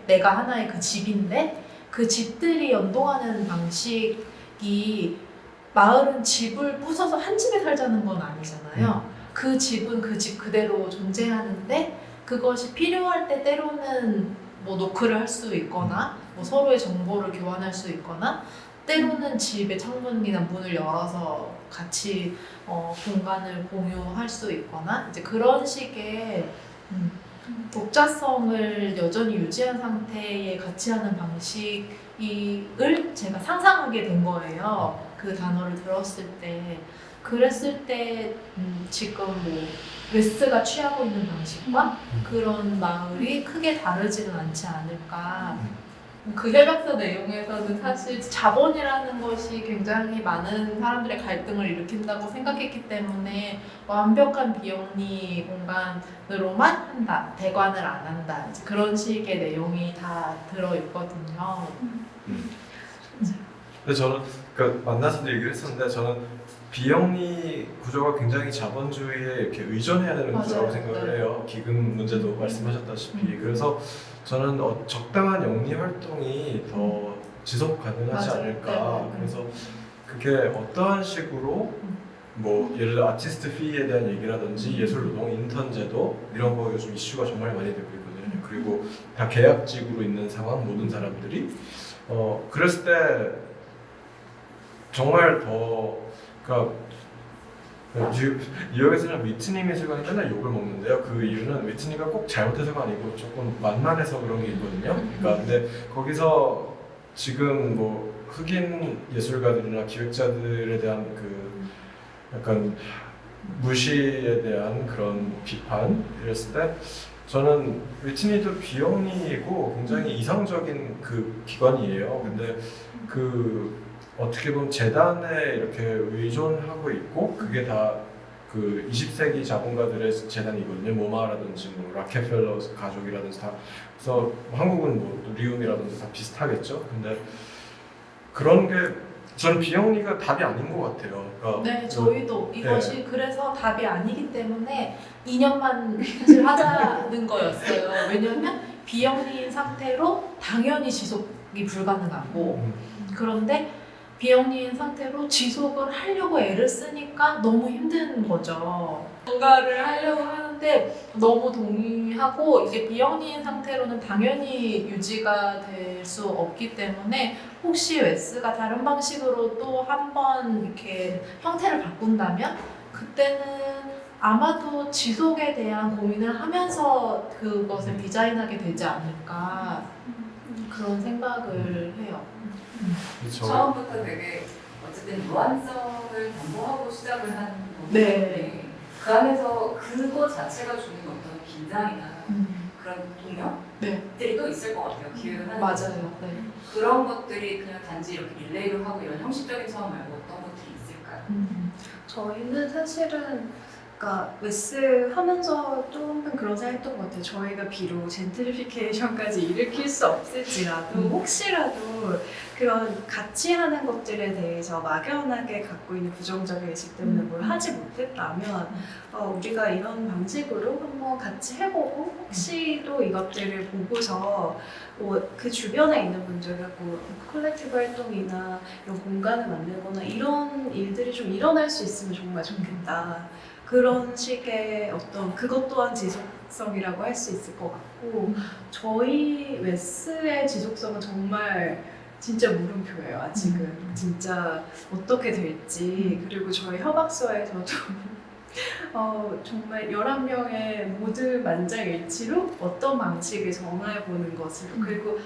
내가 하나의 그 집인데 그 집들이 연동하는 방식이 마을은 집을 부숴서 한 집에 살자는 건 아니잖아요. 그 집은 그 집 그대로 존재하는데 그것이 필요할 때 때로는 뭐 노크를 할 수 있거나 뭐 서로의 정보를 교환할 수 있거나 때로는 집의 창문이나 문을 열어서 같이 공간을 공유할 수 있거나 이제 그런 식의 독자성을 여전히 유지한 상태에 같이 하는 방식을 제가 상상하게 된 거예요. 그 단어를 들었을 때. 그랬을 때 지금 뭐 웨스가 취하고 있는 방식과 그런 마을이 크게 다르지는 않지 않을까. 그 해박사 내용에서는 사실 자본이라는 것이 굉장히 많은 사람들의 갈등을 일으킨다고 생각했기 때문에 완벽한 비영리 공간으로만 한다, 대관을 안 한다 이제 그런 식의 내용이 다 들어있거든요. 근데 저는 만나서도 얘기를 했었는데 저는 비영리 구조가 굉장히 자본주의에 이렇게 의존해야 되는 구조라고 생각을 해요. 기금 문제도 말씀하셨다시피. 그래서 저는 적당한 영리 활동이 더 지속 가능하지 않을까. 그래서 그게 어떠한 식으로 뭐 예를 들어 아티스트 피에 대한 얘기라든지 예술 노동 인턴 제도 이런 거 요즘 이슈가 정말 많이 되고 있거든요. 그리고 다 계약직으로 있는 상황 모든 사람들이 그랬을 때 정말 더 뉴욕에서는 위트니 미술관이 맨날 욕을 먹는데요. 그 이유는 위트니가 꼭 잘못해서가 아니고 조금 만만해서 그런 게 있거든요. 근데 거기서 지금 뭐 흑인 예술가들이나 기획자들에 대한 그 약간 무시에 대한 그런 비판 이랬을 때 저는 위트니도 비영리이고 굉장히 이상적인 그 기관이에요. 근데 어떻게 보면 재단에 이렇게 의존하고 있고 그게 다 그 20세기 자본가들의 재단이거든요. 모마라든지 뭐 락케펠러 가족이라든지 다 그래서 한국은 뭐 리움이라든지 다 비슷하겠죠. 근데 그런 게 저는 비영리가 답이 아닌 것 같아요. 그러니까 네, 저희도 이것이 그래서 답이 아니기 때문에 2년만 사실 하자는 거였어요. 왜냐면 비영리인 상태로 당연히 지속이 불가능하고 그런데 비영리인 상태로 지속을 하려고 애를 쓰니까 너무 힘든 거죠. 뭔가를 하려고 하는데 너무 동의하고 이게 비영리인 상태로는 당연히 유지가 될 수 없기 때문에 혹시 웨스가 다른 방식으로 또 한 번 이렇게 형태를 바꾼다면 그때는 아마도 지속에 대한 고민을 하면서 그것을 디자인하게 되지 않을까 그런 생각을 해요. 그렇죠. 처음부터 되게 어쨌든 무한성을 담보하고 시작을 한 거기 네. 때문에 그 안에서 그거 자체가 주는 어떤 긴장이나 그런 동력들이 또 있을 것 같아요. 기획을 하는 데서. 맞아요. 네. 그런 것들이 그냥 단지 이렇게 릴레이를 하고 이런 형식적인 차원 말고 어떤 것들이 있을까요? 저희는 사실은 그러니까 웨스 하면서 좀 그런 생각했던 것 같아요. 저희가 비록 젠트리피케이션까지 일으킬 수 없을지라도 혹시라도 그런 같이 하는 것들에 대해서 막연하게 갖고 있는 부정적인 의식 때문에 뭘 하지 못했다면 우리가 이런 방식으로 한번 같이 해보고 혹시 또 이것들을 보고서 그 주변에 있는 분들과 콜렉티브 활동이나 이런 공간을 만들거나 이런 일들이 좀 일어날 수 있으면 정말 좋겠다. 그런 식의 어떤 그것 또한 지속성이라고 할 수 있을 것 같고 저희 웨스의 지속성은 정말 진짜 물음표예요. 아직은 진짜 어떻게 될지 그리고 저희 협약서에서도 정말 11명의 모두 만장일치로 어떤 방식을 정해보는 것으로 그리고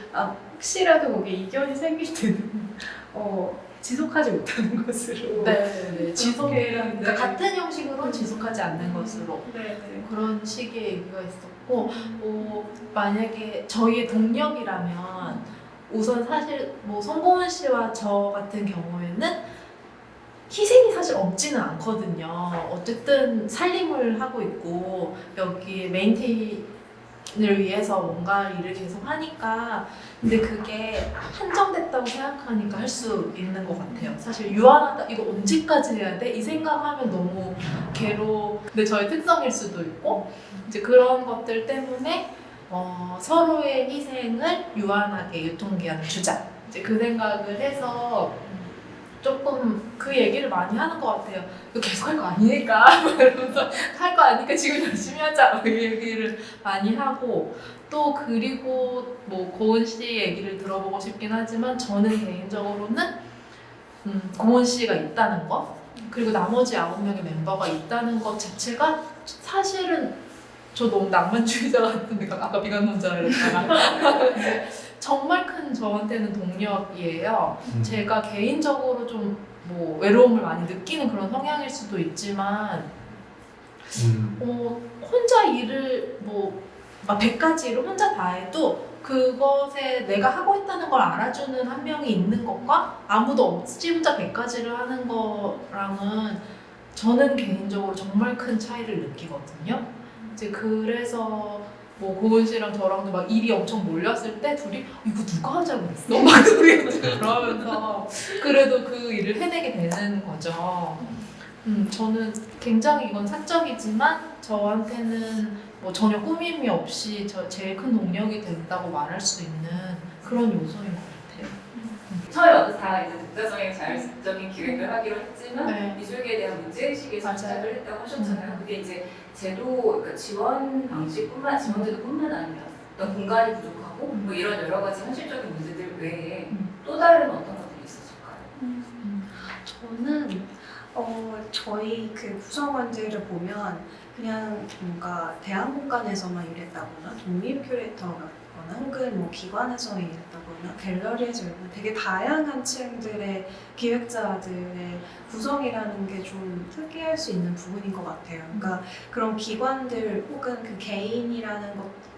혹시라도 거기에 이견이 생길 때는 지속하지 못하는 것으로 네, 지속이란 네. 그러니까 같은 형식으로 지속하지 않는 것으로 네. 그런 식의 얘기가 있었고 만약에 저희의 동력이라면 우선 사실 뭐 송고은 씨와 저 같은 경우에는 희생이 사실 없지는 않거든요. 어쨌든 살림을 하고 있고 여기 메인테인을 위해서 뭔가 일을 계속 하니까 근데 그게 한정됐다고 생각하니까 할 수 있는 것 같아요. 사실 유한하다 이거 언제까지 해야 돼? 이 생각하면 너무 근데 저의 특성일 수도 있고 이제 그런 것들 때문에 서로의 희생을 유한하게 유통기한을 주자. 이제 그 생각을 해서 조금 그 얘기를 많이 하는 것 같아요. 이거 계속 할 거 아니니까 이러면서 할 거 아니니까 지금 열심히 하자 이 얘기를 많이 하고 또 그리고 뭐 고은 씨 얘기를 들어보고 싶긴 하지만 저는 개인적으로는 고은 씨가 있다는 거 그리고 나머지 9명의 멤버가 있다는 것 자체가 사실은 저 너무 낭만주의자 같은데 아까 비관론자 이랬다가 정말 큰 저한테는 동력이에요. 제가 개인적으로 좀 뭐 외로움을 많이 느끼는 그런 성향일 수도 있지만 혼자 일을 막 100가지 일을 혼자 다 해도 그것에 내가 하고 있다는 걸 알아주는 한 명이 있는 것과 아무도 없이 혼자 100가지를 하는 거랑은 저는 개인적으로 정말 큰 차이를 느끼거든요. 이제 그래서 뭐 고은 씨랑 저랑도 막 일이 엄청 몰렸을 때 둘이 이거 누가 하자고 했어? 막 그러면서 그래도 그 일을 해내게 되는 거죠. 저는 굉장히 이건 사적이지만 저한테는 뭐 전혀 꾸밈이 없이 제일 큰 동력이 된다고 말할 수 있는 그런 요소인 것 같아요. 처음에 와서 다 이제 독자적인 자율적인 기획을 하기로 했지만 네. 미술계에 대한 문제의식에서 맞아요. 시작을 했다고 하셨잖아요. 그게 이제 제도, 그러니까 지원 방식제도뿐만 아니라 어떤 공간이 부족하고 뭐 이런 여러 가지 현실적인 문제들 외에 또 다른 어떤 것들이 있었을까요? 저는 저희 그 구성원들을 보면 그냥 뭔가 대학 공간에서만 일했다거나 독립 큐레이터거나 혹은 뭐 기관에서 일했다거나 갤러리에서 일했다거나 되게 다양한 층들의 기획자들의 구성이라는 게 좀 특이할 수 있는 부분인 것 같아요. 그러니까 그런 기관들 혹은 그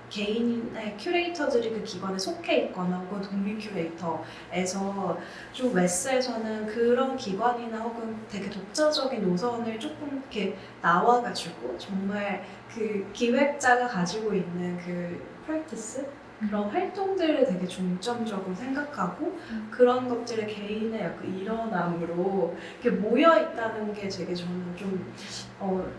개인의 큐레이터들이 그 기관에 속해 있거나 혹은 독립 큐레이터에서 좀 웨스에서는 그런 기관이나 혹은 되게 독자적인 노선을 조금 이렇게 나와가지고 정말 그 기획자가 가지고 있는 그 프랙티스 그런 활동들을 되게 중점적으로 생각하고 그런 것들을 개인의 약간 일어남으로 이렇게 모여 있다는 게 되게 저는 좀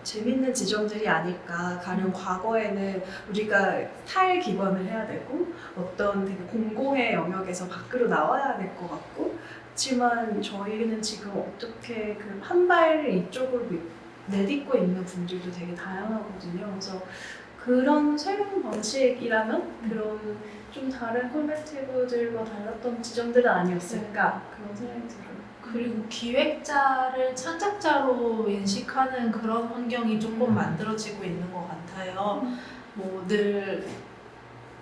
재밌는 지점들이 아닐까. 가령 과거에는 우리가 탈기반을 해야 되고 어떤 되게 공공의 영역에서 밖으로 나와야 될 것 같고, 그렇지만 저희는 지금 어떻게 그 한 발을 이쪽으로 내딛고 있는 분들도 되게 다양하거든요. 그래서 그런 새로운 방식이라면 그런 좀 다른 콜렉티브들과 달랐던 지점들은 아니었을까 그런 생각이 들어요. 그리고 기획자를 창작자로 인식하는 그런 환경이 조금 만들어지고 있는 것 같아요.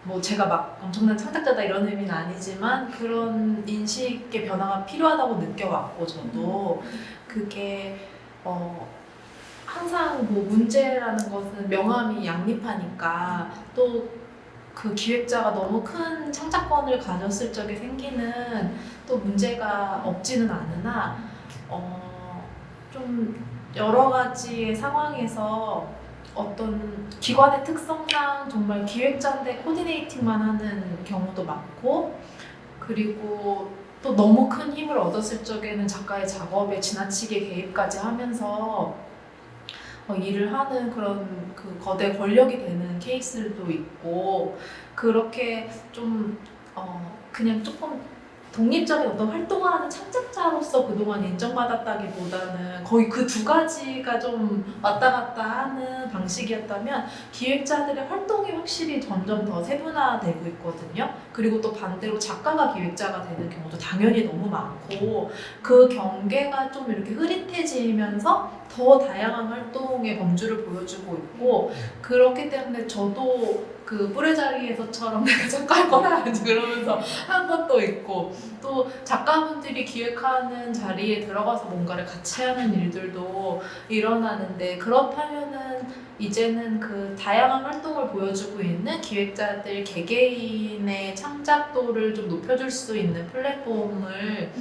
뭐 제가 막 엄청난 창작자다 이런 의미는 아니지만 그런 인식의 변화가 필요하다고 느껴왔고, 저도 그게 항상 뭐 문제라는 것은 명암이 양립하니까, 또 그 기획자가 너무 큰 창작권을 가졌을 적에 생기는 또 문제가 없지는 않으나 좀 여러 가지의 상황에서 어떤 기관의 특성상 정말 기획자인데 코디네이팅만 하는 경우도 많고, 그리고 또 너무 큰 힘을 얻었을 적에는 작가의 작업에 지나치게 개입까지 하면서 일을 하는 그런 그 거대 권력이 되는 케이스도 있고, 그렇게 좀 그냥 조금 독립적인 어떤 활동을 하는 창작자로서 그동안 인정받았다기보다는 거의 그 두 가지가 좀 왔다 갔다 하는 방식이었다면, 기획자들의 활동이 확실히 점점 더 세분화되고 있거든요. 그리고 또 반대로 작가가 기획자가 되는 경우도 당연히 너무 많고, 그 경계가 좀 이렇게 흐릿해지면서 더 다양한 활동의 범주를 보여주고 있고, 그렇기 때문에 저도 그 뿔의 자리에서처럼 내가 작가할 거다 그러면서 한 것도 있고, 또 작가분들이 기획하는 자리에 들어가서 뭔가를 같이 하는 일들도 일어나는데, 그렇다면은 이제는 그 다양한 활동을 보여주고 있는 기획자들 개개인의 창작도를 좀 높여줄 수 있는 플랫폼을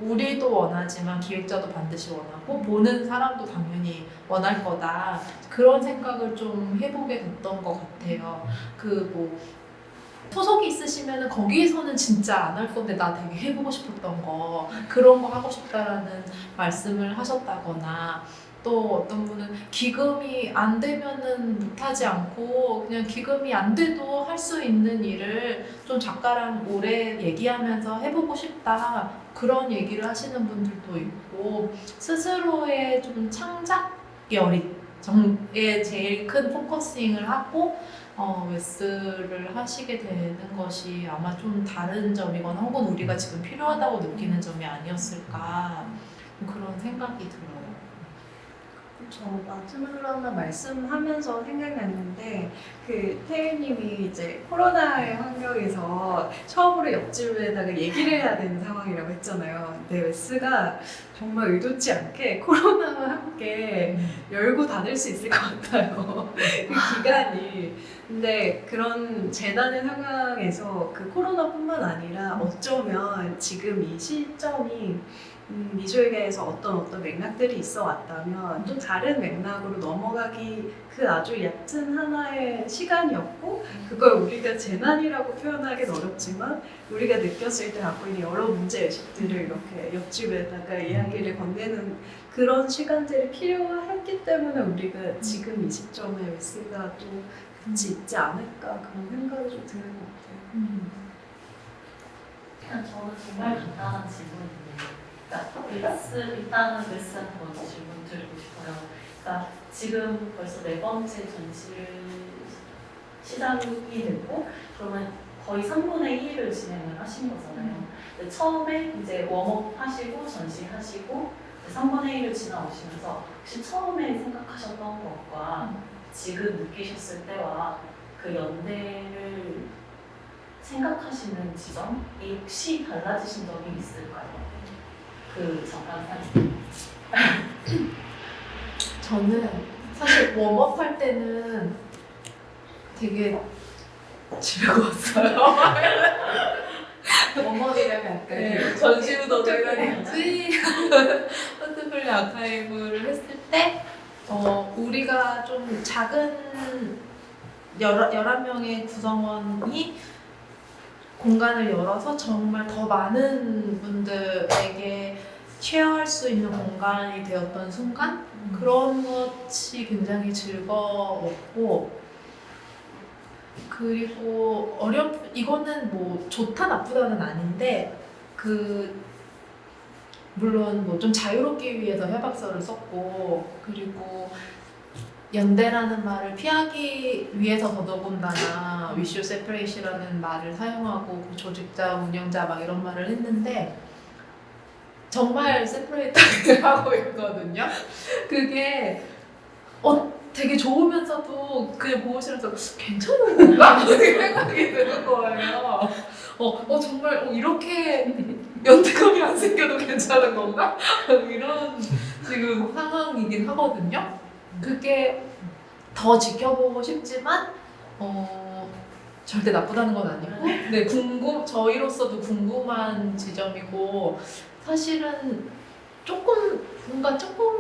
우리도 원하지만 기획자도 반드시 원하고 보는 사람도 당연히 원할 거다, 그런 생각을 좀 해보게 됐던 것 같아요. 그 뭐 소속이 있으시면은 거기에서는 진짜 안 할 건데 나 되게 해보고 싶었던 거, 그런 거 하고 싶다라는 말씀을 하셨다거나, 또 어떤 분은 기금이 안 되면은 못하지 않고 그냥 기금이 안 돼도 할 수 있는 일을 좀 작가랑 오래 얘기하면서 해보고 싶다, 그런 얘기를 하시는 분들도 있고, 스스로의 좀 창작 열의에 제일 큰 포커싱을 하고 웨스를 하시게 되는 것이 아마 좀 다른 점이거나 혹은 우리가 지금 필요하다고 느끼는 점이 아니었을까, 그런 생각이 들어요. 저 마지막으로 하나 말씀하면서 생각났는데, 그 태일님이 이제 코로나의 환경에서 처음으로 옆집에다가 얘기를 해야 되는 상황이라고 했잖아요. 근데 웨스가 정말 의도치 않게 코로나와 함께 열고 닫을 수 있을 것 같아요. 그 기간이. 근데 그런 재난의 상황에서 그 코로나뿐만 아니라 어쩌면 지금 이 시점이 미술계에서 어떤 맥락들이 있어 왔다면 좀 다른 맥락으로 넘어가기, 그 아주 얕은 하나의 시간이었고, 그걸 우리가 재난이라고 표현하기는 어렵지만 우리가 느꼈을 때 갖고 있는 여러 문제의식들을 이렇게 옆집에다가 이야기를 건네는 그런 시간들이 필요했기 때문에 우리가 지금 이 시점에 웨스가 또 같이 있지 않을까, 그런 생각이 좀 드는 것 같아요. 그냥 저는 정말 간단한 질문인데, 그러니까 일단은 웨스한테 먼저 질문 드리고 싶어요. 그러니까 지금 벌써 4번째 전시를 시작이 됐고, 그러면 거의 3분의 1을 진행을 하신 거잖아요. 근데 처음에 이제 웜업 하시고 전시하시고 3분의 1을 지나오시면서 혹시 처음에 생각하셨던 것과 지금 느끼셨을 때와 그 연대를 생각하시는 지점이 혹시 달라지신 점이 있을까요? 그 잠깐 사이. 저는 사실 웜업 할 때는 되게 즐거웠어요. 웜업이랑 약간 네. 전시무덤이라든지 포트폴리오 아카이브를 했을 때 우리가 좀 작은 11명의 구성원이 공간을 열어서 정말 더 많은 분들에게 쉐어할 수 있는 공간이 되었던 순간 그런 것이 굉장히 즐거웠고 그리고 이거는 뭐 좋다 나쁘다는 아닌데 물론 뭐 좀 자유롭기 위해서 협약서를 썼고 그리고 연대라는 말을 피하기 위해서 더더군다나 위슈 세퍼레이시라는 말을 사용하고 조직자, 운영자 막 이런 말을 했는데 정말 세퍼레이트를 하고 있거든요. 그게 되게 좋으면서도 그냥 보고 싫어서 괜찮은 건가? 이렇게 생각이 드는 거예요. 정말 이렇게 연대감이 안 생겨도 괜찮은 건가? 이런 지금 상황이긴 하거든요. 그게 더 지켜보고 싶지만 절대 나쁘다는 건 아니고 네, 저희로서도 궁금한 지점이고 사실은 조금은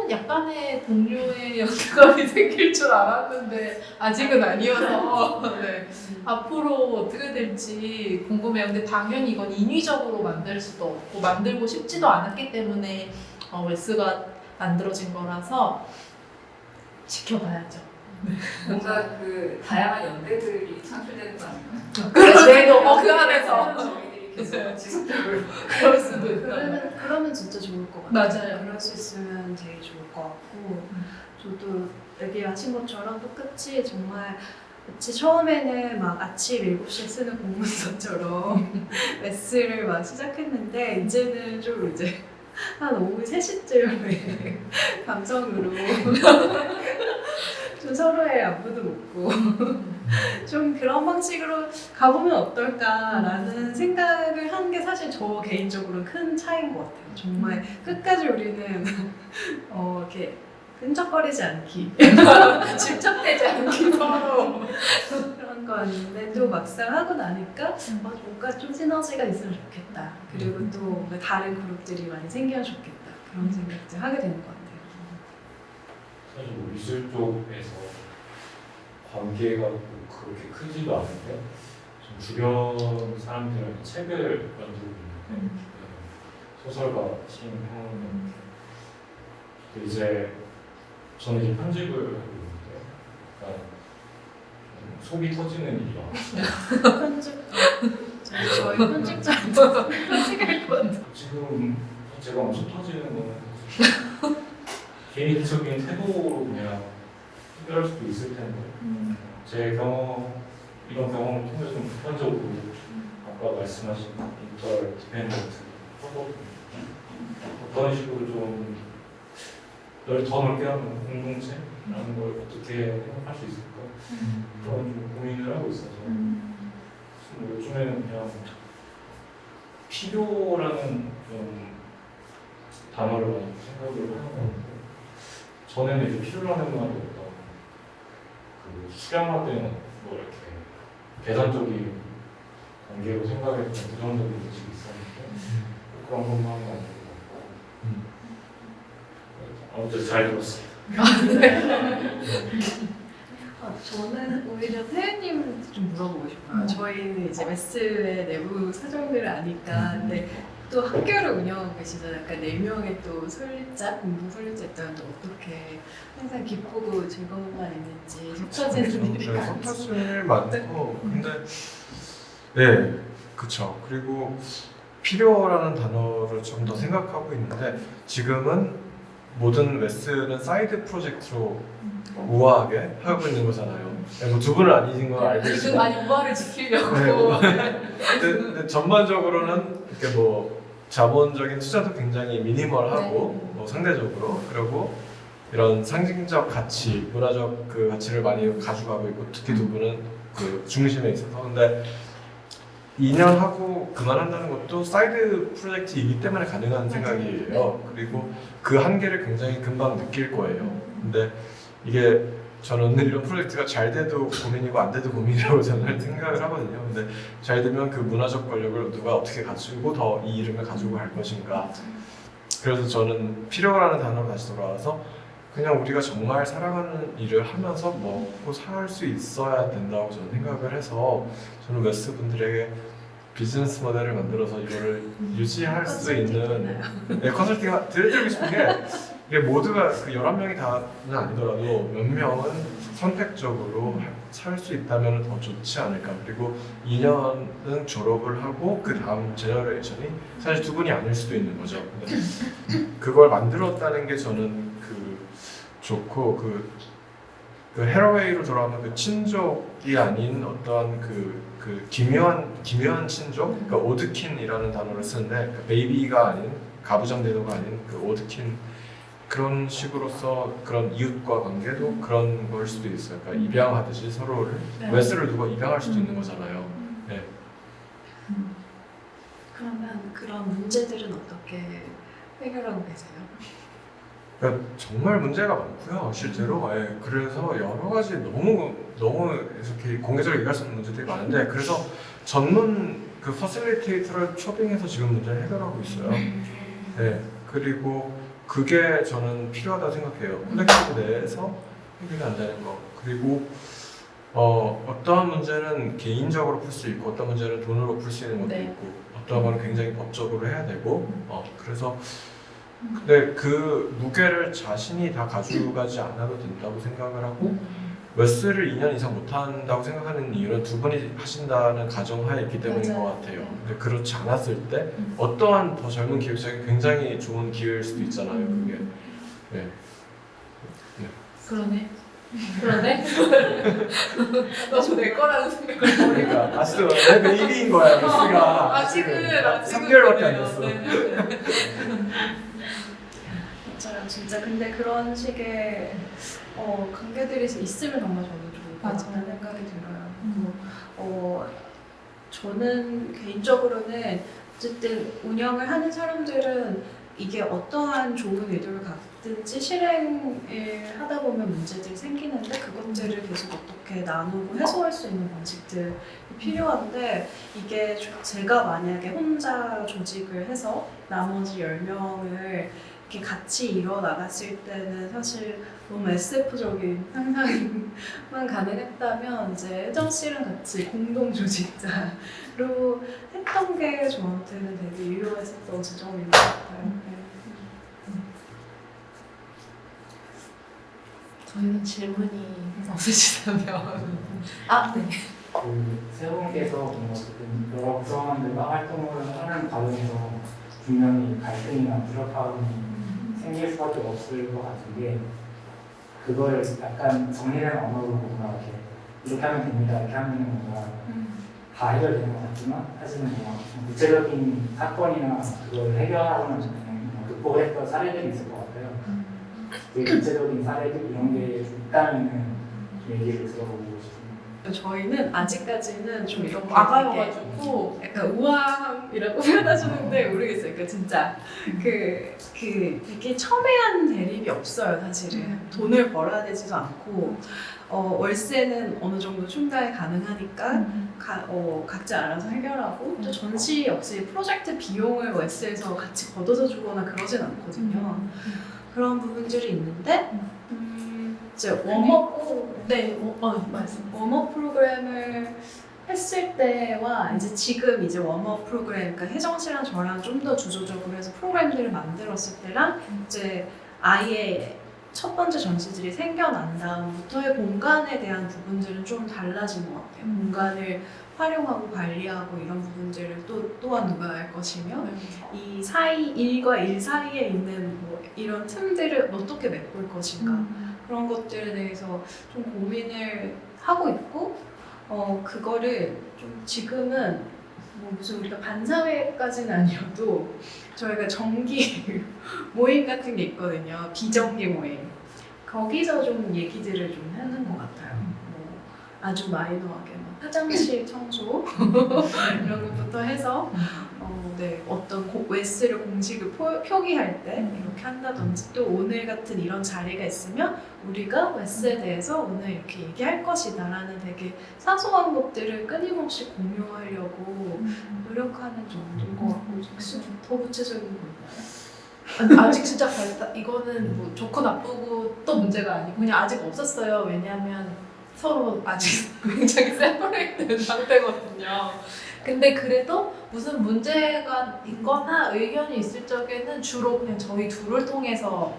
약간의 동료의 연대감이 생길 줄 알았는데 아직은 아니어서 네, 앞으로 어떻게 될지 궁금해요. 근데 당연히 이건 인위적으로 만들 수도 없고 만들고 싶지도 않았기 때문에 웨스가 만들어진 거라서 지켜봐야죠. 뭔가 그 다양한 연대들이 창출되는 거 아닌가요? 그래도 그 안에서 저희들이 계속 지속적으로 그럴 수도 있다. 그러면 진짜 좋을 것 같아요. 맞아요. 그럴 수 있으면 되게 좋을 것 같고 저도 얘기하신 것처럼 똑같이 정말 마치 처음에는 막 아침 7시에 쓰는 공문서처럼 레슨을 막 시작했는데 이제는 좀 이제 한 오후 3시쯤에 감성으로 좀 서로의 안부도 묻고 좀 그런 방식으로 가보면 어떨까라는 생각을 한 게 사실 저 개인적으로 큰 차이인 것 같아요. 정말 끝까지 우리는 이렇게 끈적거리지 않기 집착되지 않기 서로 그런 거였는데 또 막상 하고 나니까 뭔가 좀 시너지가 있으면 좋겠다. 그리고 또 뭔가 다른 그룹들이 많이 생기면 좋겠다. 그런 생각들 하게 되는 것 같아요. 사실 뭐 미술 쪽에서 관계가 그렇게 크지도 않은데 좀 주변 사람들은 책을 만들고 있는데 소설가, 시인, 평론가 이제 저는 이제 편집을 하고 있는데 약간 속이 터지는 일이 많았어요. 편집 저희 편집자한테 편집할 것 같아요. 지금 제가 엄청 터지는 거는 개인적인 태도로 그냥 해결할 수도 있을 텐데 제 이런 경험을 통해서 좀 보편적으로 아까 말씀하신 인터 디펜던트 어떤 식으로 좀 더 넓게 하는 공동체라는 걸 어떻게 생각할 수 있을까 그런 좀 고민을 하고 있어서 요즘에는 그냥 필요라는 좀 단어를 많이 생각을 하는 것 같아요. 전에는 이제 필요라는 말이 어떤 그 수량화된 뭐 이렇게 계산적인 관계로 생각했던 부정적인 인식이 있었는데 그런 것만 하는 거 아니고 아무튼 잘 들었습니다. 저는 오히려 태연님한테 좀 물어보고 싶어요. 저희는 이제 메스의 내부 사정들을 아니까 근데 또 학교를 운영하고 계시잖아요. 약간 4명의 또 설립자, 공동 설립자 있다면 또 어떻게 항상 기쁘고 즐거움만 있는지 속터지는 일이 네, 많죠. 속터질 일 많고 근데 네, 그쵸. 그리고 필요라는 단어를 좀 더 생각하고 있는데 지금은 모든 웨스는 사이드 프로젝트로 우아하게 하고 있는 거잖아요. 뭐 두 분은 아니신 건 알고 지금 있지만 아니 우아를 지키려고 네, 근데 전반적으로는 이렇게 뭐 자본적인 투자도 굉장히 미니멀하고 뭐 상대적으로 그리고 이런 상징적 가치, 문화적 그 가치를 많이 가져가고 있고 특히 두 분은 그 중심에 있어서 근데 2년 하고 그만한다는 것도 사이드 프로젝트이기 때문에 가능한 생각이에요. 그리고 그 한계를 굉장히 금방 느낄 거예요. 근데 이게 저는 이런 프로젝트가 잘 돼도 고민이고 안 돼도 고민이라고 저는 생각을 하거든요. 근데 잘 되면 그 문화적 권력을 누가 어떻게 가지고 더 이 이름을 가지고 갈 것인가. 그래서 저는 필요라는 단어로 다시 돌아와서 그냥 우리가 정말 사랑하는 일을 하면서 먹고 살 수 있어야 된다고 저는 생각을 해서 저는 웨스 분들에게 비즈니스 모델을 만들어서 이거를 유지할 수 컨설팅 있는 되나요? 네, 컨설팅 드리고 싶은 게 이게 모두가 그 11명이 다는 아니더라도 몇 명은 선택적으로 살 수 있다면 더 좋지 않을까. 그리고 2년은 졸업을 하고 그 다음 제너레이션이 사실 두 분이 아닐 수도 있는 거죠. 근데 그걸 만들었다는 게 저는 좋고 그 헤러웨이로 돌아오면 그 친족이 아닌 어떠한 그 기묘한 친족, 그러니까 오드킨이라는 단어를 쓰는데 그 베이비가 아닌 가부장 대도가 아닌 그 오드킨 그런 식으로서 그런 이웃과 관계도 그런 걸 수도 있어요. 그러니까 입양하듯이 서로를 네. 웨스를 누가 입양할 수도 있는 거잖아요. 네. 그러면 그런 문제들은 어떻게 해결하고 계세요? 그러니까 정말 문제가 많고요, 실제로. 예, 그래서 여러 가지 너무 이렇게 공개적으로 얘기할 수 없는 문제들이 많은데 그래서 전문 그 퍼실리테이터를 초빙해서 지금 문제를 해결하고 있어요. 네, 그리고 그게 저는 필요하다고 생각해요. 콜렉티브 내에서 해결이 안 되는 거. 그리고 어떠한 문제는 개인적으로 풀 수 있고 어떤 문제는 돈으로 풀 수 있는 것도 네. 있고 어떠한 거는 굉장히 법적으로 해야 되고 그래서 근데 그 무게를 자신이 다 가져가지 않아도 된다고 생각을 하고 웨스를 2년 이상 못한다고 생각하는 이유는 두 분이 하신다는 가정하에 있기 때문인 맞아요. 것 같아요. 근데 그렇지 않았을 때 어떠한 더 젊은 기획자에게 굉장히 좋은 기회일 수도 있잖아요. 그게. 네. 그러네. 너무 내 거라는 생각을 그러니까 아직도 내 베이비인 거야 웨스가. 아직은 3개월밖에 안 됐어. 맞아요. 진짜 근데 그런 식의 관계들이 있으면 정말 저도 좋을 것 같다는 생각이 들어요. 저는 개인적으로는 어쨌든 운영을 하는 사람들은 이게 어떠한 좋은 의도를 갖든지 실행을 하다 보면 문제들이 생기는데 그것들을 계속 어떻게 나누고 해소할 수 있는 방식들이 필요한데 이게 제가 만약에 혼자 조직을 해서 나머지 10명을 이렇게 같이 일어나갔을 때는 사실 너무 SF적인 상상만 가능했다면 이제 혜정 씨랑 같이 공동 조직자로 했던 게 저한테는 되게 유효했었던 지점인 것 같아요. 저희는 질문이 없으시다면 네. 세 분께서 뭔가 어쨌든 여러 구성원들과 활동을 하는 과정에서 분명히 갈등이나 부족함이 생길 수밖에 없을 것 같은데 그걸 약간 정리된 언어로 뭔가 이렇게 하면 됩니다. 이렇게 하면 뭔가 다 해결되는 것 같지만 사실은 뭔가 구체적인 사건이나 그걸 해결하거나 극복을 했던 사례들이 있을 것 같아요. 그 구체적인 사례들 이런 게 좀 있다면 좀 얘기를 들어보고 싶습니다. 저희는 아직까지는 좀 이렇게 아가여가지고 약간 우아함이라고 표현하시는데 모르겠어요. 그 진짜 이렇게 첨예한 대립이 없어요. 사실은 돈을 벌어야 되지도 않고 월세는 어느 정도 충당이 가능하니까 각자 알아서 해결하고 또 전시 역시 프로젝트 비용을 월세에서 같이 걷어서 주거나 그러진 않거든요. 그런 부분들이 있는데 이제 웜업 프로그램을 했을 때와 이제 지금 이제 웜업 프로그램, 그러니까 혜정 씨랑 저랑 좀 더 주도적으로 해서 프로그램들을 만들었을 때랑 이제 아예 첫 번째 전시들이 생겨난 다음부터의 공간에 대한 부분들은 좀 달라진 것 같아요. 공간을 활용하고 관리하고 이런 부분들을 또한 누가 할 것이며 이 사이 일과 일 사이에 있는 뭐 이런 틈들을 어떻게 메꿀 것인가 그런 것들에 대해서 좀 고민을 하고 있고 그거를 좀 지금은 뭐 무슨 우리가 반사회까지는 아니어도 저희가 정기 모임 같은 게 있거든요. 비정기 모임. 거기서 좀 얘기들을 좀 하는 것 같아요. 뭐 아주 마이너하게 뭐 화장실 청소 이런 것부터 해서 어떤 웨스를 공식을 표기할 때 이렇게 한다든지 또 오늘 같은 이런 자리가 있으면 우리가 웨스에 대해서 오늘 이렇게 얘기할 것이다라는 되게 사소한 것들을 끊임없이 공유하려고 노력하는 정도인 것 같고 혹시 더 구체적인 거 있나요? 아직 진짜 이거는 뭐 좋고 나쁘고 또 문제가 아니고 그냥 아직 없었어요. 왜냐하면 서로 아직 굉장히 세퍼레이트된 상태거든요. 근데 그래도 무슨 문제가 있거나 의견이 있을 적에는 주로 그냥 저희 둘을 통해서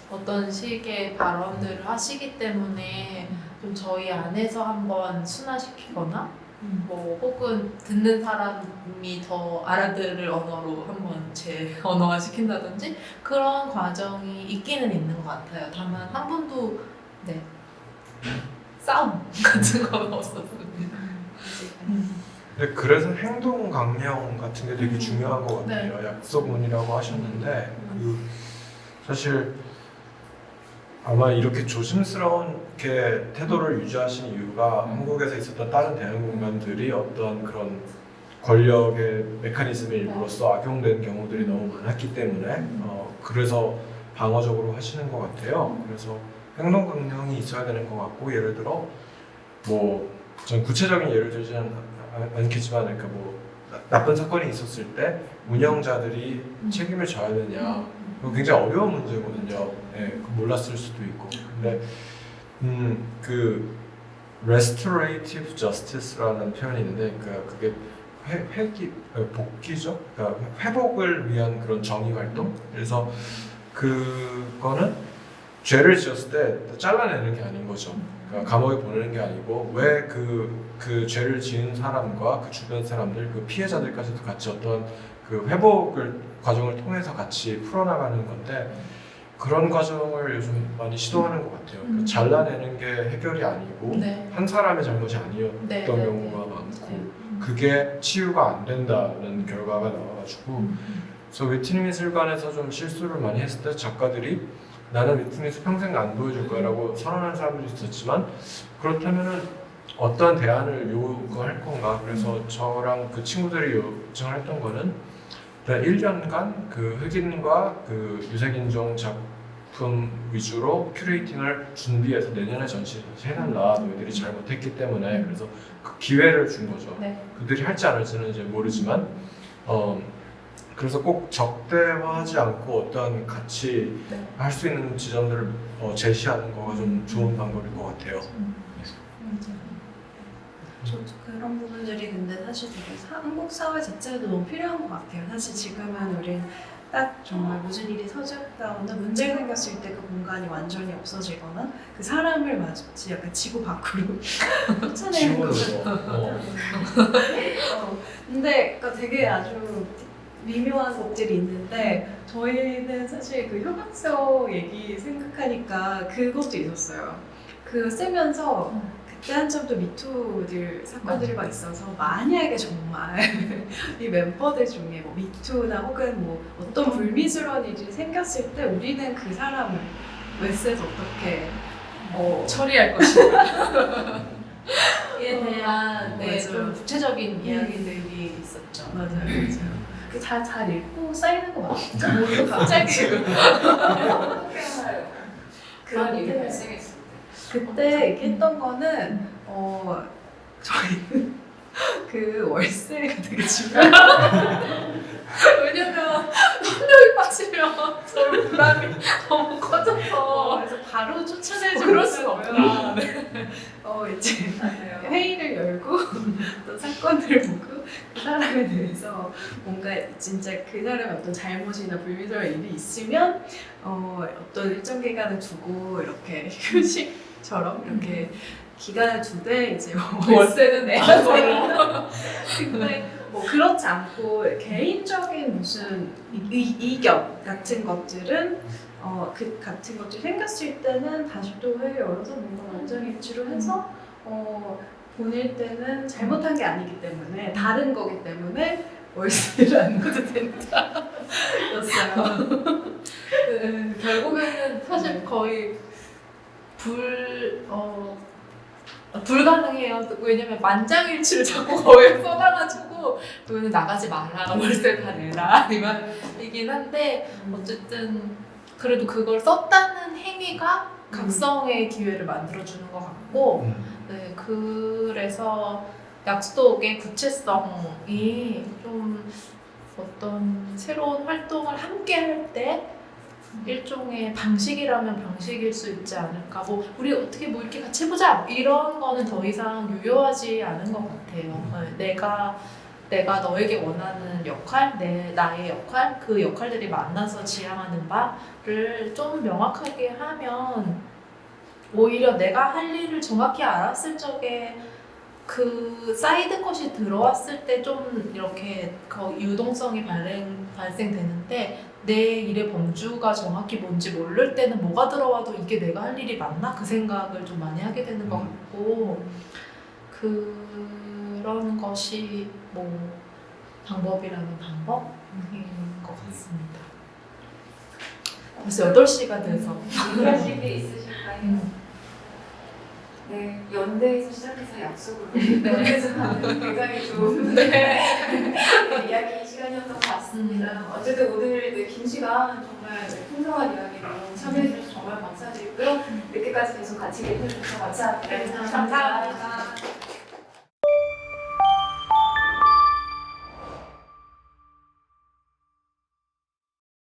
어떤 식의 발언들을 하시기 때문에 좀 저희 안에서 한번 순화시키거나 뭐 혹은 듣는 사람이 더 알아들을 언어로 한번 제 언어화 시킨다든지 그런 과정이 있기는 있는 것 같아요. 다만 한 번도 네 싸움 같은 건 없었습니다. 근데 그래서 행동 강령 같은 게 되게 중요한 것 같아요. 약속문이라고 하셨는데 그 사실 아마 이렇게 조심스러운게 태도를 유지하신 이유가 한국에서 있었던 다른 대응 공간들이 어떤 그런 권력의 메커니즘의 일부로서 악용된 경우들이 너무 많았기 때문에 그래서 방어적으로 하시는 것 같아요. 그래서 행동 강령이 있어야 되는 것 같고 예를 들어 뭐 전 구체적인 예를 들지는 않겠지만 그러니까 뭐 나쁜 사건이 있었을 때 운영자들이 책임을 져야 되냐 그거 굉장히 어려운 문제거든요. 네, 몰랐을 수도 있고 근데 그 restorative justice라는 표현이 있는데 그러니까 그게 복귀죠. 그러니까 회복을 위한 그런 정의 활동. 그래서 그거는 죄를 지었을 때 잘라내는 게 아닌 거죠. 그러니까 감옥에 보내는 게 아니고 왜 그 죄를 지은 사람과 그 주변 사람들, 그 피해자들까지도 같이 어떤 그 회복을 과정을 통해서 같이 풀어나가는 건데 그런 과정을 요즘 많이 시도하는 것 같아요. 그 잘라내는 게 해결이 아니고 네. 한 사람의 잘못이 아니었던 네, 네, 경우가 네. 많고 그게 치유가 안 된다는 결과가 나와가지고 그래서 위트니미술관에서 좀 실수를 많이 했을 때 작가들이 나는 위트니스 평생 안 보여줄 거야 라고 선언하는 사람들이 있었지만 그렇다면은 어떠한 대안을 요구할 건가 그래서 저랑 그 친구들이 요청을 했던 거는 1년간 그 흑인과 그 유색인종 작품 위주로 큐레이팅을 준비해서 내년에 전시를 해달라 너희들이 잘못했기 때문에 그래서 그 기회를 준 거죠. 네. 그들이 할지 안 할지는 이제 모르지만 그래서 꼭 적대화하지 않고 어떤 같이 네. 할 수 있는 지점들을 제시하는 거가 좀 좋은 방법일 것 같아요. 저도 그런 부분들이 근데 사실 되게 한국 사회 자체에도 너무 필요한 것 같아요. 사실 지금은 우린 딱 정말 무슨 일이 터졌다거나 문제가 생겼을 때 그 공간이 완전히 없어지거나 그 사람을 마치 약간 지구 밖으로 쫓아내는 거. 근데 그러니까 되게 아주 미묘한 것들이 있는데 저희는 사실 그 효각서 얘기 생각하니까 그것도 있었어요. 그 쓰면서 그때 한참 또 미투들 사건들이 막 있어서 만약에 정말 이 멤버들 중에 뭐 미투나 혹은 뭐 어떤 불미스러운 일이 생겼을 때 우리는 그 사람을 웨스에서 어떻게 처리할 것인가 에 대한 네, 맞아요. 좀 구체적인 이야기들이 있었죠. 맞아요. 잘 읽고 쌓이는 거 맞죠? 갑자기 그런 일이 발생했을 때. 그때 얘기했던 거는 저희는 그 월세가 되게 중요해요. 왜냐면 한 명이 빠지면 서로 부담이 너무 커져서 그래서 바로 쫓아내지 그럴 수가 못하고요. 없구나. 이제 맞아요. 회의를 열고 또 사건을 보고 그 사람에 대해서 뭔가 진짜 그 사람의 어떤 잘못이나 불미스러운 일이 있으면 어떤 일정 기간을 두고 이렇게 휴식처럼 이렇게 기간을 두되 이제 월세는 내야 되는 근데 뭐 그렇지 않고 개인적인 무슨 이견 같은 것들은 그 같은 것들이 생겼을 때는 다시 또 회의 열어서 뭔가 완전일치로 해서 보낼 때는 잘못한 게 아니기 때문에 다른 거기 때문에 월세를 안 내도 된다 였어요. 결국에는 사실 거의 불가능해요. 왜냐면 만장일치를 자꾸 거기에 써놔가지고 너는 나가지 말라, 월세 다 내라 이 말이긴 한데 어쨌든 그래도 그걸 썼다는 행위가 각성의 기회를 만들어주는 것 같고 네, 그래서 약속의 구체성이 좀 어떤 새로운 활동을 함께 할 때 일종의 방식이라면 방식일 수 있지 않을까. 뭐 우리 어떻게 뭐 이렇게 같이 해보자 이런 거는 더 이상 유효하지 않은 것 같아요. 내가 너에게 원하는 역할, 나의 역할, 그 역할들이 만나서 지향하는 바를 좀 명확하게 하면 오히려 내가 할 일을 정확히 알았을 적에 그 사이드 컷이 들어왔을 때 좀 이렇게 유동성이 발생되는데 내 일의 범주가 정확히 뭔지 모를 때는 뭐가 들어와도 이게 내가 할 일이 맞나? 그 생각을 좀 많이 하게 되는 것 같고 그런 것이 뭐 방법이라는 방법인 것 같습니다. 벌써 8시가 돼서 하실 게 있으실까요? 네, 연대에서 시작해서 약속으로 연대에서 하는 굉장히 좋은 이야기 시간이었던 것 같습니다. 어쨌든 오늘 긴 시간 정말 풍성한 이야기로 참여해주셔서 정말 감사드리고요. 늦게까지 계속 같이 해주셔서 감사합니다. 감사합니다.